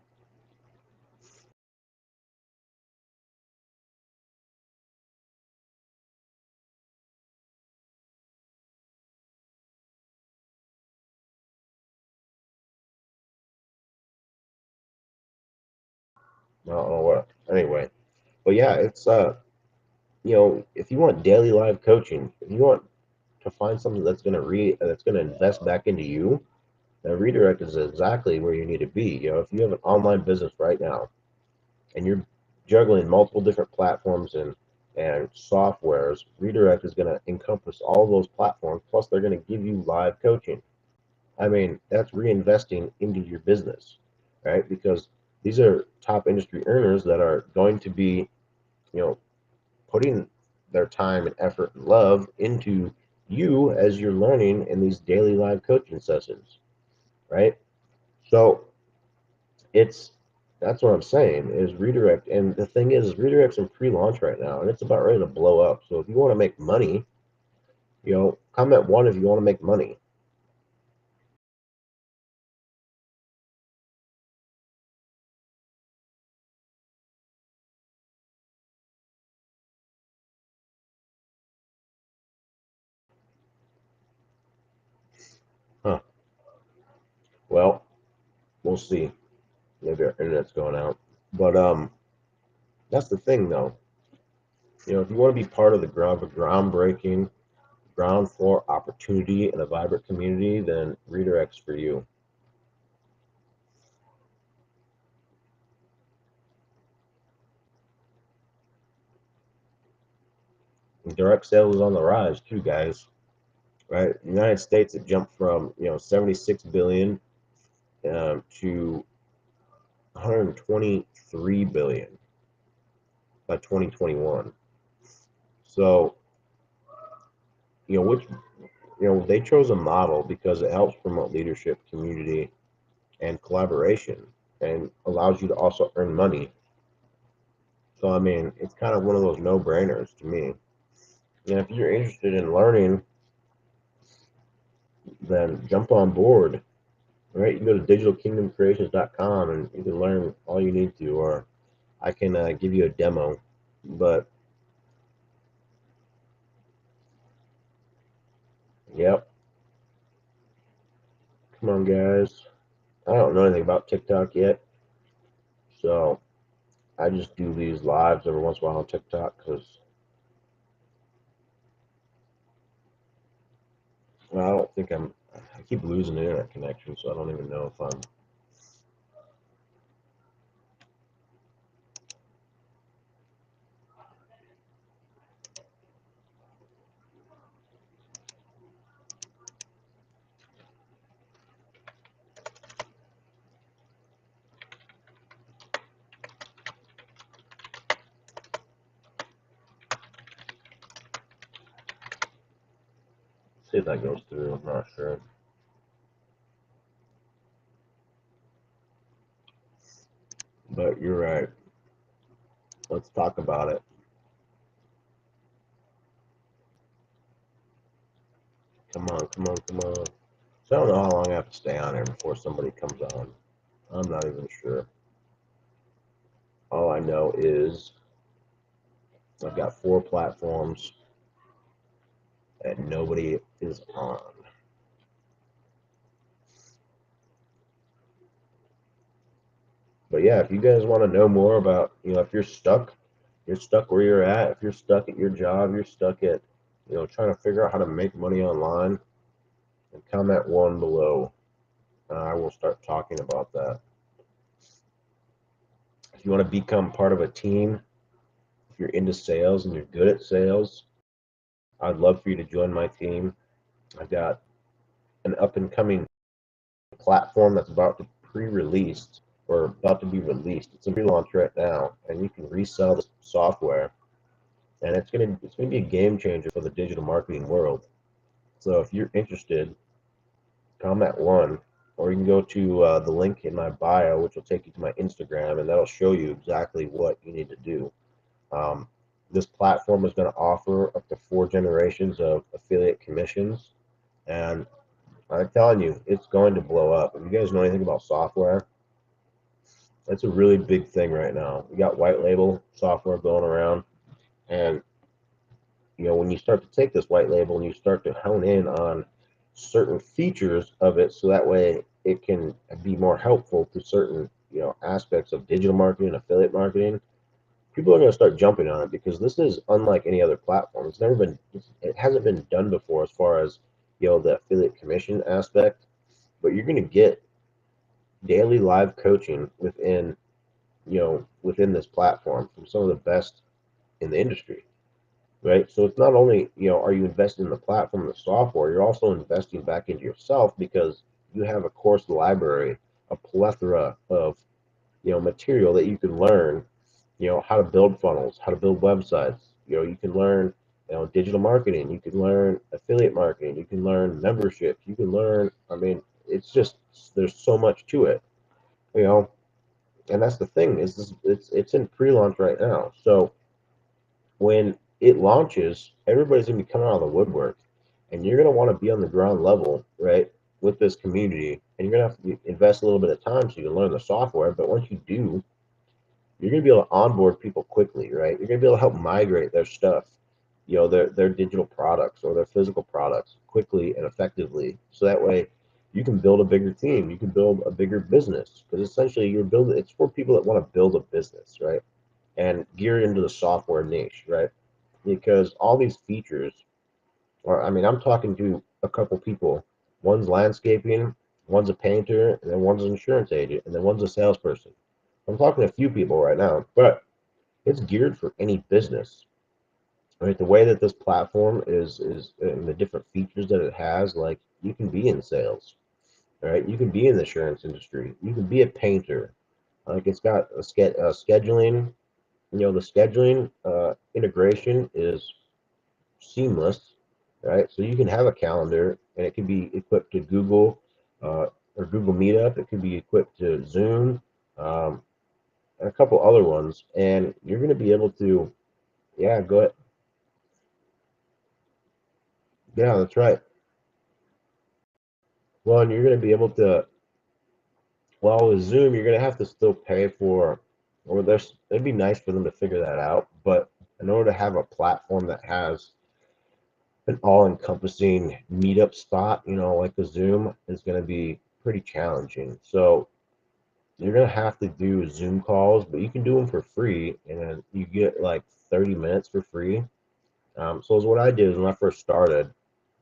I don't know what. Anyway, but yeah, it's if you want daily live coaching, if you want to find something that's gonna invest back into you, then redirect is exactly where you need to be. If you have an online business right now and you're juggling multiple different platforms and softwares, redirect is going to encompass all those platforms. Plus, they're going to give you live coaching. I mean, that's reinvesting into your business, right? Because these are top industry earners that are going to be, you know, putting their time and effort and love into you as you're learning in these daily live coaching sessions, right? So it's that's what I'm saying is redirect. And the thing is redirect's in pre-launch right now and it's about ready to blow up. So if you want to make money, comment one if you want to make money. Huh. Well, we'll see. Maybe our internet's going out. But that's the thing though. If you want to be part of the groundbreaking ground floor opportunity in a vibrant community, then redirects for you. And direct sales is on the rise too, guys. Right? In the United States, it jumped from 76 billion to 123 billion by 2021. So, which they chose a model because it helps promote leadership, community, and collaboration, and allows you to also earn money. So, I mean, it's kind of one of those no-brainers to me. And if you're interested in learning, then jump on board. right? You can go to digitalkingdomcreations.com and you can learn all you need to, or I can give you a demo. But yep, come on, guys. I don't know anything about TikTok yet, so I just do these lives every once in a while on TikTok because I don't think I keep losing the internet connection, so I don't even know if I'm. See if that goes through. I'm not sure. But you're right. Let's talk about it. Come on, come on, come on. So I don't know how long I have to stay on here before somebody comes on. I'm not even sure. All I know is I've got 4 platforms that nobody is on. But yeah, if you guys want to know more about, if you're stuck where you're at. If you're stuck at your job, you're stuck at, trying to figure out how to make money online, and comment one below. I will start talking about that. If you want to become part of a team, if you're into sales and you're good at sales, I'd love for you to join my team. I've got an up and coming platform that's about to pre-released or about to be released. It's in pre-launch right now, and you can resell the software, and it's gonna be a game changer for the digital marketing world. So if you're interested, comment one, or you can go to the link in my bio, which will take you to my Instagram, and that'll show you exactly what you need to do. Um, this platform is going to offer up to 4 generations of affiliate commissions, and I'm telling you, it's going to blow up. If you guys know anything about software, that's a really big thing right now. We got white label software going around, and when you start to take this white label and you start to hone in on certain features of it, so that way it can be more helpful to certain aspects of digital marketing, affiliate marketing, people are going to start jumping on it because this is unlike any other platform. It hasn't been done before as far as the affiliate commission aspect, but you're going to get daily live coaching within this platform from some of the best in the industry, right? So it's not only are you investing in the platform, the software, you're also investing back into yourself because you have a course library, a plethora of material that you can learn, how to build funnels, how to build websites. You can learn, digital marketing, you can learn affiliate marketing, you can learn membership, you can learn, I mean, it's just, there's so much to it, you know, and that's the thing is it's in pre-launch right now. So when it launches, everybody's gonna be coming out of the woodwork, and you're gonna want to be on the ground level, right, with this community, and you're gonna have to invest a little bit of time so you can learn the software. But once you do, you're going to be able to onboard people quickly, right? You're going to be able to help migrate their stuff, their digital products or their physical products quickly and effectively. So that way you can build a bigger team, you can build a bigger business because essentially it's for people that want to build a business, right? And gear into the software niche, right? Because all these features or I mean, I'm talking to a couple people. One's landscaping, one's a painter, and then one's an insurance agent, and then one's a salesperson. I'm talking to a few people right now, but it's geared for any business. Right? The way that this platform is and the different features that it has, like you can be in sales, right? You can be in the insurance industry. You can be a painter. Like it's got a scheduling. The scheduling integration is seamless, right? So you can have a calendar, and it can be equipped to Google or Google Meetup. It can be equipped to Zoom, um, and a couple other ones, and you're going to be able to, yeah, go ahead. Yeah, that's right. Well, and you're going to be able to. Well, with Zoom, you're gonna have to still pay for, or there's it'd be nice for them to figure that out. But in order to have a platform that has an all-encompassing meetup spot, like a Zoom, is gonna be pretty challenging. So you're gonna have to do Zoom calls, but you can do them for free, and you get like 30 minutes for free. So is what I did is when I first started,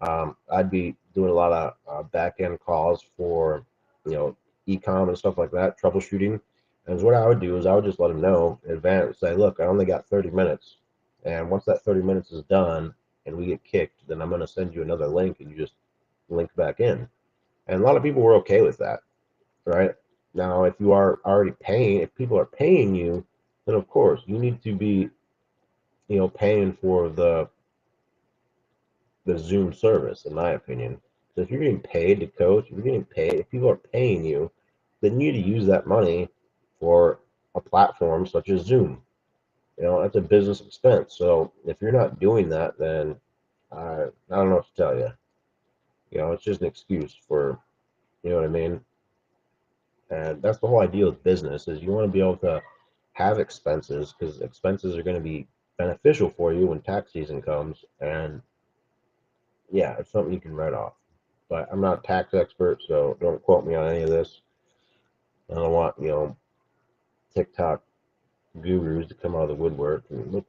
I'd be doing a lot of back end calls for, you know, ecom and stuff like that, troubleshooting. And what I would do is I would just let them know in advance, say, look, I only got 30 minutes. And once that 30 minutes is done and we get kicked, then I'm going to send you another link and you just link back in. And a lot of people were okay with that, right? Now, if you are already paying, if people are paying you, then of course you need to be, paying for the Zoom service, in my opinion. So if you're getting paid to coach, if you're getting paid, if people are paying you, then you need to use that money for a platform such as Zoom. That's a business expense. So if you're not doing that, then I don't know what to tell you. It's just an excuse for, you know what I mean? And that's the whole idea of business is you want to be able to have expenses because expenses are going to be beneficial for you when tax season comes. And yeah, it's something you can write off. But I'm not a tax expert, so don't quote me on any of this. I don't want, TikTok gurus to come out of the woodwork and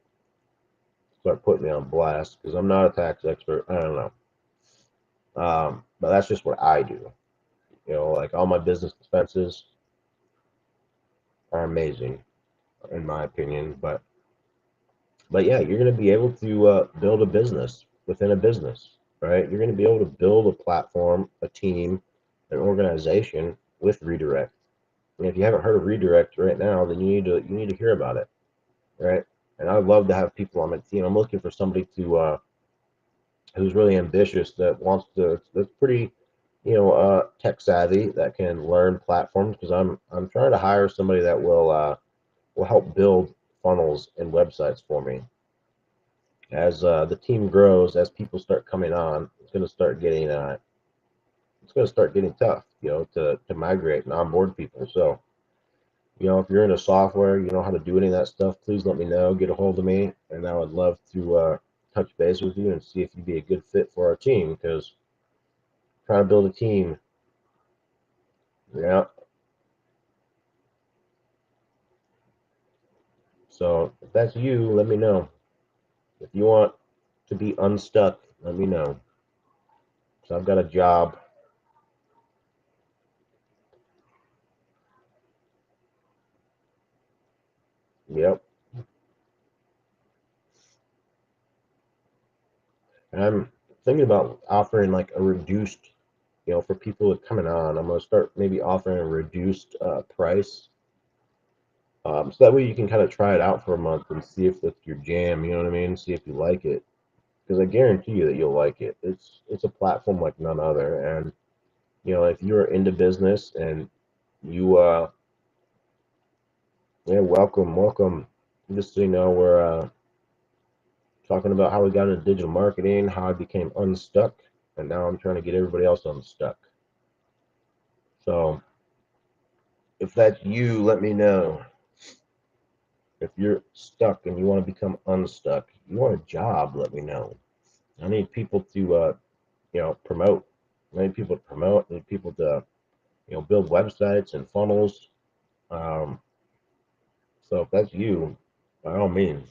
start putting me on blast because I'm not a tax expert. I don't know. But that's just what I do. Like all my business expenses are amazing in my opinion. But yeah, you're going to be able to build a business within a business, right? You're going to be able to build a platform, a team, an organization with Redirect. And if you haven't heard of Redirect right now, then you need to hear about it, right? And I'd love to have people on my team. I'm looking for somebody to who's really ambitious that wants to that's pretty tech savvy that can learn platforms because I'm trying to hire somebody that will help build funnels and websites for me. As the team grows, as people start coming on, it's going to start getting tough, to migrate and onboard people. So if you're into software, you know how to do any of that stuff, please let me know. Get a hold of me, and I would love to touch base with you and see if you'd be a good fit for our team because trying to build a team, yeah. So if that's you, let me know. If you want to be unstuck, let me know. So I've got a job. Yep. And I'm thinking about offering like a reduced, for people that coming on. I'm gonna start maybe offering a reduced price. So that way you can kind of try it out for a month and see if it's your jam. You know what I mean? See if you like it, because I guarantee you that you'll like it. It's a platform like none other. And if you're into business and you yeah, welcome. Just so you know, we're talking about how we got into digital marketing, how I became unstuck, and now I'm trying to get everybody else unstuck. So if that's you, let me know. If you're stuck and you want to become unstuck, you want a job, let me know. I need people to promote. I need people to promote. I need people to build websites and funnels. Um, so if that's you, by all means,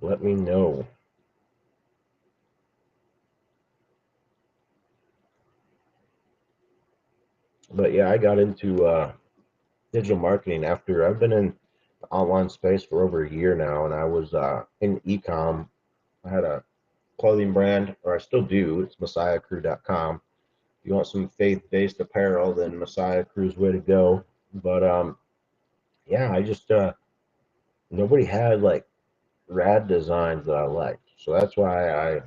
let me know. But yeah, I got into digital marketing after I've been in the online space for over a year now, and I was in ecom. I had a clothing brand, or I still do. It's messiahcrew.com. If you want some faith-based apparel, then Messiah Crew's way to go. But yeah, I just nobody had like rad designs that I liked, so that's why I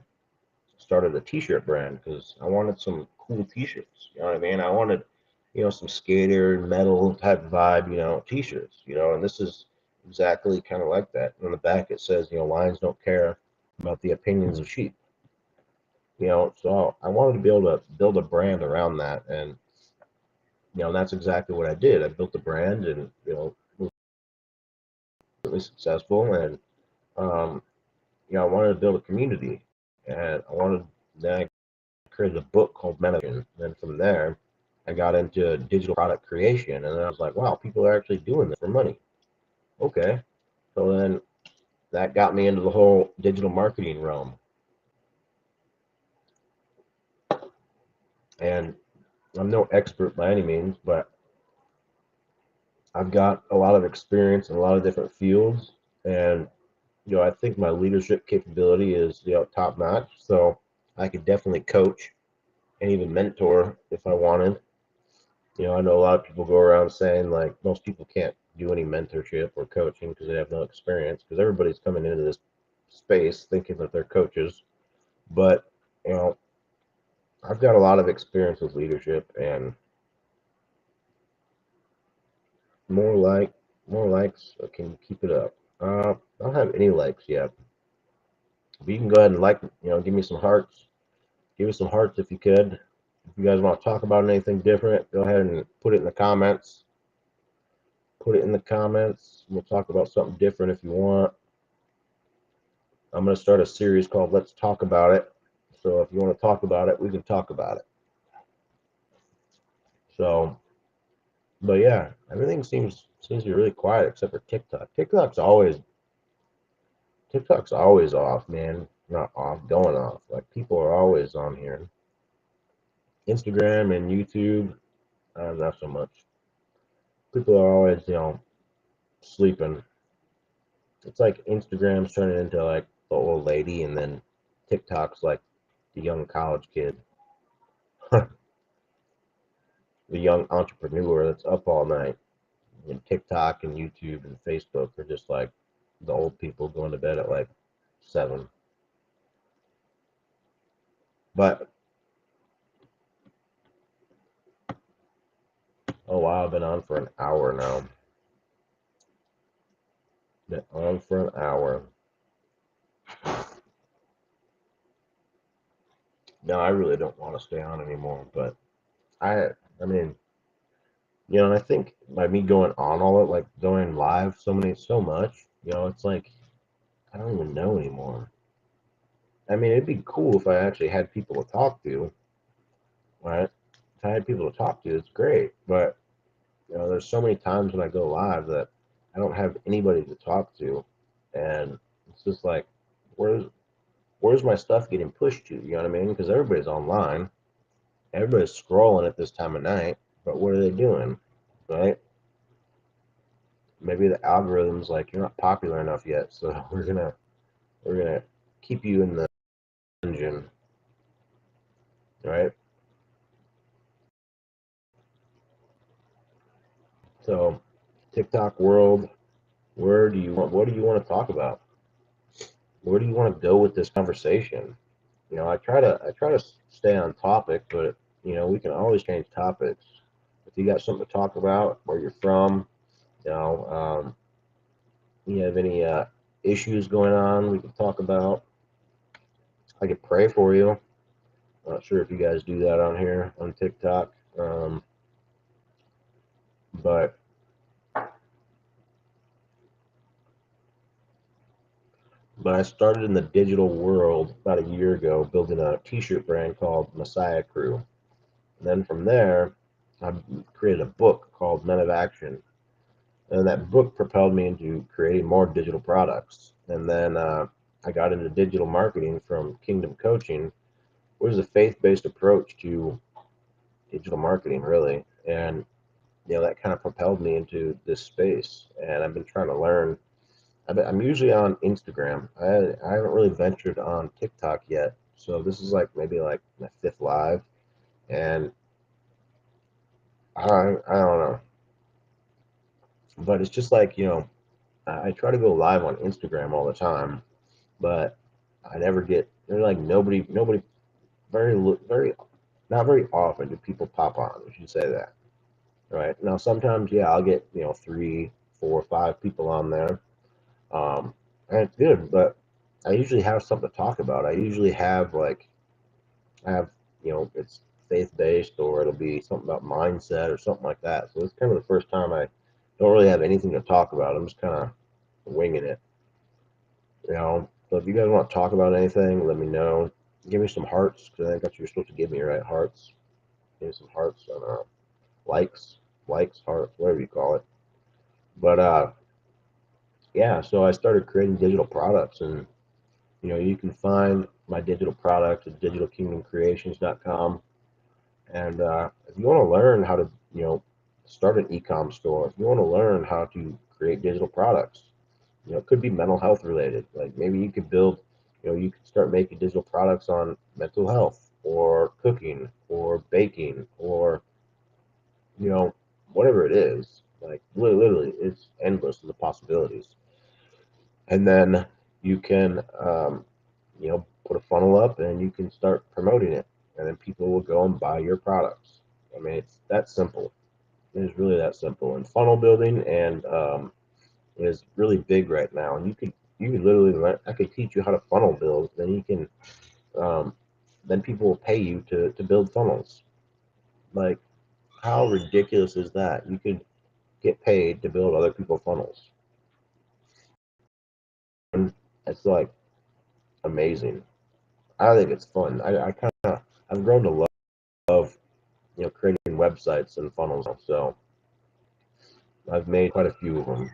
started a T-shirt brand because I wanted some cool T-shirts. You know what I mean? I wanted some skater metal type vibe T-shirts. And this is exactly kind of like that. On the back it says lions don't care about the opinions of sheep. So I wanted to be able to build a brand around that, and that's exactly what I did. I built a brand, and was really successful, and um, I wanted to build a community, and then I created a book called Meditation. Then from there, I got into digital product creation, and then I was like, wow, people are actually doing this for money. Okay, so then that got me into the whole digital marketing realm, and I'm no expert by any means, but I've got a lot of experience in a lot of different fields, and I think my leadership capability is top notch. So I could definitely coach and even mentor if I wanted. I know a lot of people go around saying like most people can't do any mentorship or coaching because they have no experience, because everybody's coming into this space thinking that they're coaches. But you know, I've got a lot of experience with leadership, and more like more likes. Can you keep it up? I don't have any likes yet. But you can go ahead and give me some hearts. Give us some hearts if you could. If you guys want to talk about anything different, go ahead and put it in the comments. Put it in the comments. We'll talk about something different if you want. I'm going to start a series called Let's Talk About It. So if you want to talk about it, we can talk about it. So, but yeah, everything seems to be really quiet except for TikTok. TikTok's always off, man. Not off, going off. Like people are always on here. Instagram and YouTube, not so much. People are always, sleeping. It's like Instagram's turning into like the old lady, and then TikTok's like the young college kid, the young entrepreneur that's up all night. And TikTok and YouTube and Facebook are just like the old people going to bed at like 7. But oh wow, I've been on for an hour now. Been on for an hour. No, I really don't want to stay on anymore. But I mean, and I think by me going on all it, like going live so much, it's like I don't even know anymore. I mean, it'd be cool if I actually had people to talk to, right? If I had people to talk to, it's great. But there's so many times when I go live that I don't have anybody to talk to, and it's just like, where's where's my stuff getting pushed to? You know what I mean? Because everybody's online, everybody's scrolling at this time of night, but what are they doing, right? Maybe the algorithm's like you're not popular enough yet, so we're gonna keep you in the engine, right? So TikTok world, what do you want to talk about? Where do you want to go with this conversation? I try to stay on topic, but we can always change topics. If you got something to talk about, where you're from, you know, you have any issues going on, we can talk about. I could pray for you. Not sure if you guys do that on here on TikTok, but I started in the digital world about a year ago, building a T-shirt brand called Messiah Crew. And then from there, I created a book called Men of Action, and that book propelled me into creating more digital products. And then I got into digital marketing from Kingdom Coaching, which is a faith-based approach to digital marketing, really. And that kind of propelled me into this space. And I've been trying to learn. I'm usually on Instagram. I haven't really ventured on TikTok yet. So this is like maybe like my 5th live, and I don't know, but it's just like I try to go live on Instagram all the time, but I never get. They're like nobody, very not very often do people pop on. We should say that, right? Now sometimes, yeah, I'll get 3, 4, 5 people on there, and it's good. But I usually have something to talk about. I usually have like I have it's faith-based, or it'll be something about mindset or something like that. So it's kind of the first time I don't really have anything to talk about. I'm just kind of winging it, you know. So if you guys want to talk about anything, let me know. Give me some hearts, because I think that's what you're supposed to give me, right? Hearts. Give me some hearts and likes, hearts, whatever you call it. But yeah, so I started creating digital products, and you can find my digital product at digitalkingdomcreations.com. And if you want to learn how to, start an e-com store, if you want to learn how to create digital products, it could be mental health related. Like maybe you could build, you could start making digital products on mental health or cooking or baking or, you know, whatever it is. Like literally, it's endless the possibilities. And then you can, put a funnel up and you can start promoting it, and then people will go and buy your products. I mean, it's that simple. It is really that simple. And funnel building and is really big right now. And you could literally learn. I could teach you how to funnel build. Then you can then people will pay you to build funnels. Like how ridiculous is that? You could get paid to build other people's funnels. And it's like amazing. I think it's fun. I kind of I've grown to love creating websites and funnels. So I've made quite a few of them.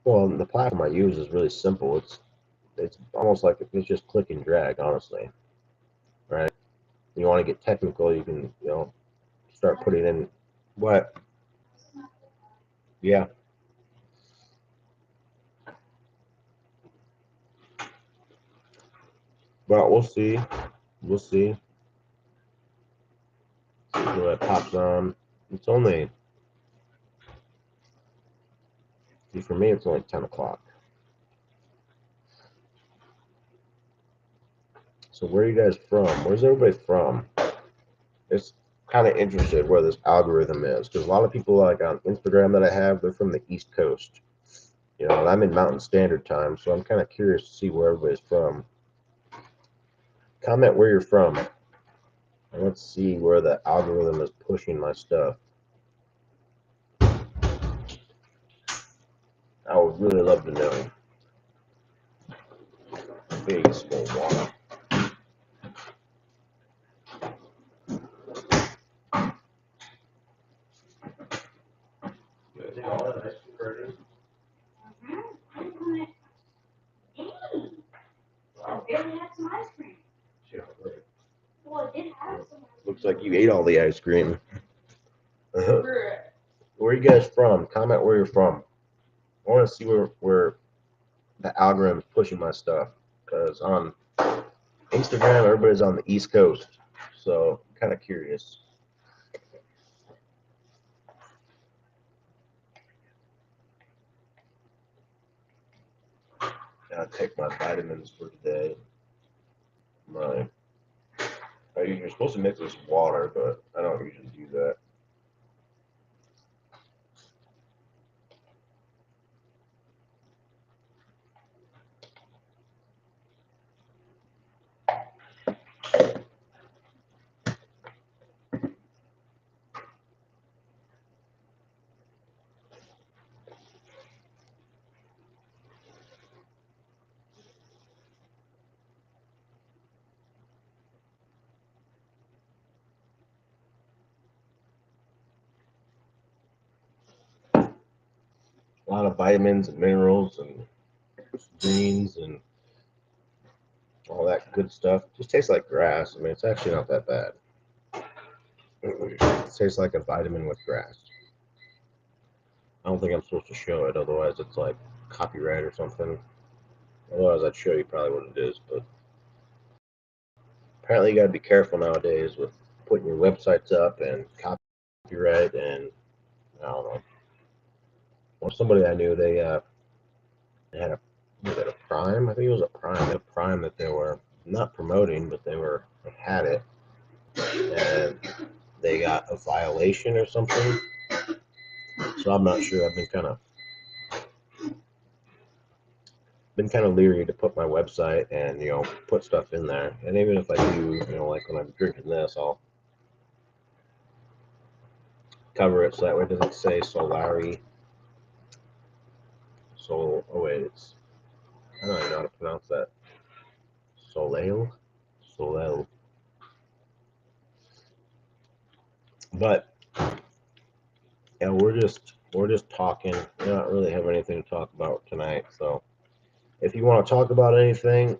Well, the platform I use is really simple. It's almost like it's just click and drag, honestly, right? You want to get technical, you can start putting in what, yeah. But we'll see when that pops on. It's only for me. It's only 10 o'clock. So where are you guys from? Where's everybody from? It's kind of interested where this algorithm is, because a lot of people like on Instagram that I have, they're from the East Coast. And I'm in Mountain Standard Time, so I'm kind of curious to see where everybody's from. Comment where you're from, and let's see where the algorithm is pushing my stuff. I would really love to know. Big small water. Looks like you ate all the ice cream. Where are you guys from? Comment where you're from. I want to see where the algorithm is pushing my stuff. Because on Instagram, everybody's on the East Coast. So I'm kind of curious. Gotta take my vitamins for today. You're supposed to mix this with water, but I don't usually do that. A lot of vitamins and minerals and greens and all that good stuff. Just tastes like grass. I mean, it's actually not that bad. It tastes like a vitamin with grass. I don't think I'm supposed to show it, otherwise it's like copyright or something. Otherwise, I'd show you probably what it is. But apparently, you got to be careful nowadays with putting your websites up and copyright. And I don't know. Well, somebody I knew, they had a was it a Prime? I think it was a Prime. A Prime that they were not promoting, but they had it, and they got a violation or something. So I'm not sure. I've been kind of been kind of leery to put my website and put stuff in there. And even if I do, like when I'm drinking this, I'll cover it so that way it doesn't say Solari. Oh wait, I don't even know how to pronounce that. Soleil. But yeah, we're just talking. We don't really have anything to talk about tonight. So if you want to talk about anything,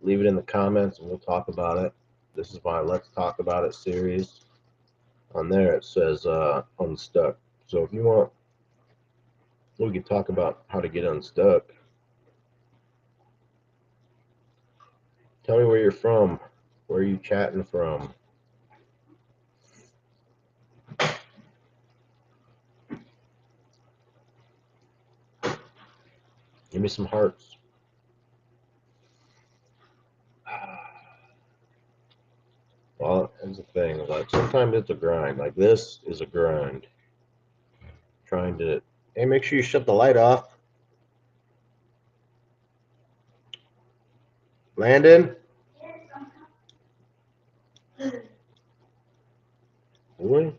leave it in the comments and we'll talk about it. This is my Let's Talk About It series. On there it says unstuck. So if you want, we can talk about how to get unstuck. Tell me where you're from. Where are you chatting from? Give me some hearts. Well, that's the thing. Like sometimes it's a grind. Like this is a grind. Trying to. Hey, make sure you shut the light off. Landon. Boy.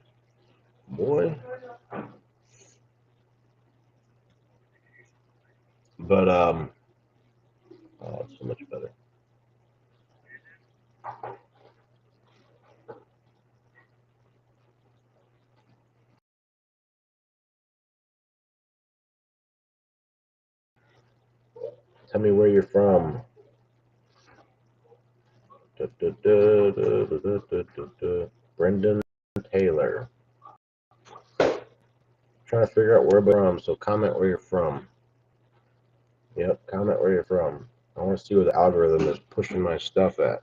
But oh, it's so much better. Tell me where you're from. Brendan Taylor. Trying to figure out where you're from, so comment where you're from. Yep, comment where you're from. I want to see where the algorithm is pushing my stuff at.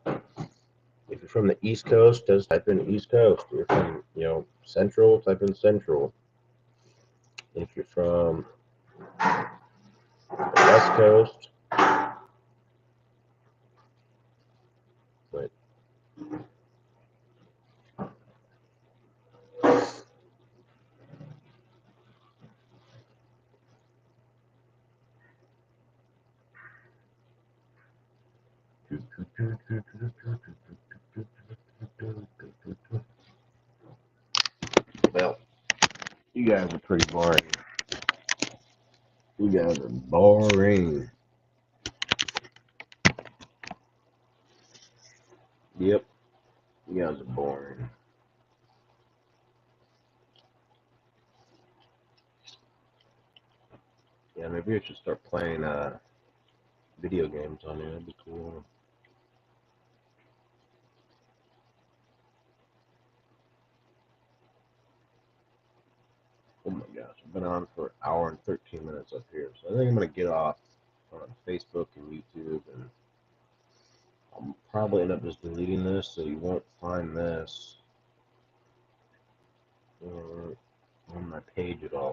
If you're from the East Coast, just type in East Coast. If you're from, Central, type in Central. If you're from the West Coast, wait. Well, you guys are pretty boring. You guys are boring. Yep, you guys are boring. Yeah, maybe I should start playing video games on here. That'd be cool. Oh my gosh, I've been on for an hour and 13 minutes up here. So I think I'm going to get off on Facebook and YouTube, and I'll probably end up just deleting this so you won't find this on my page at all.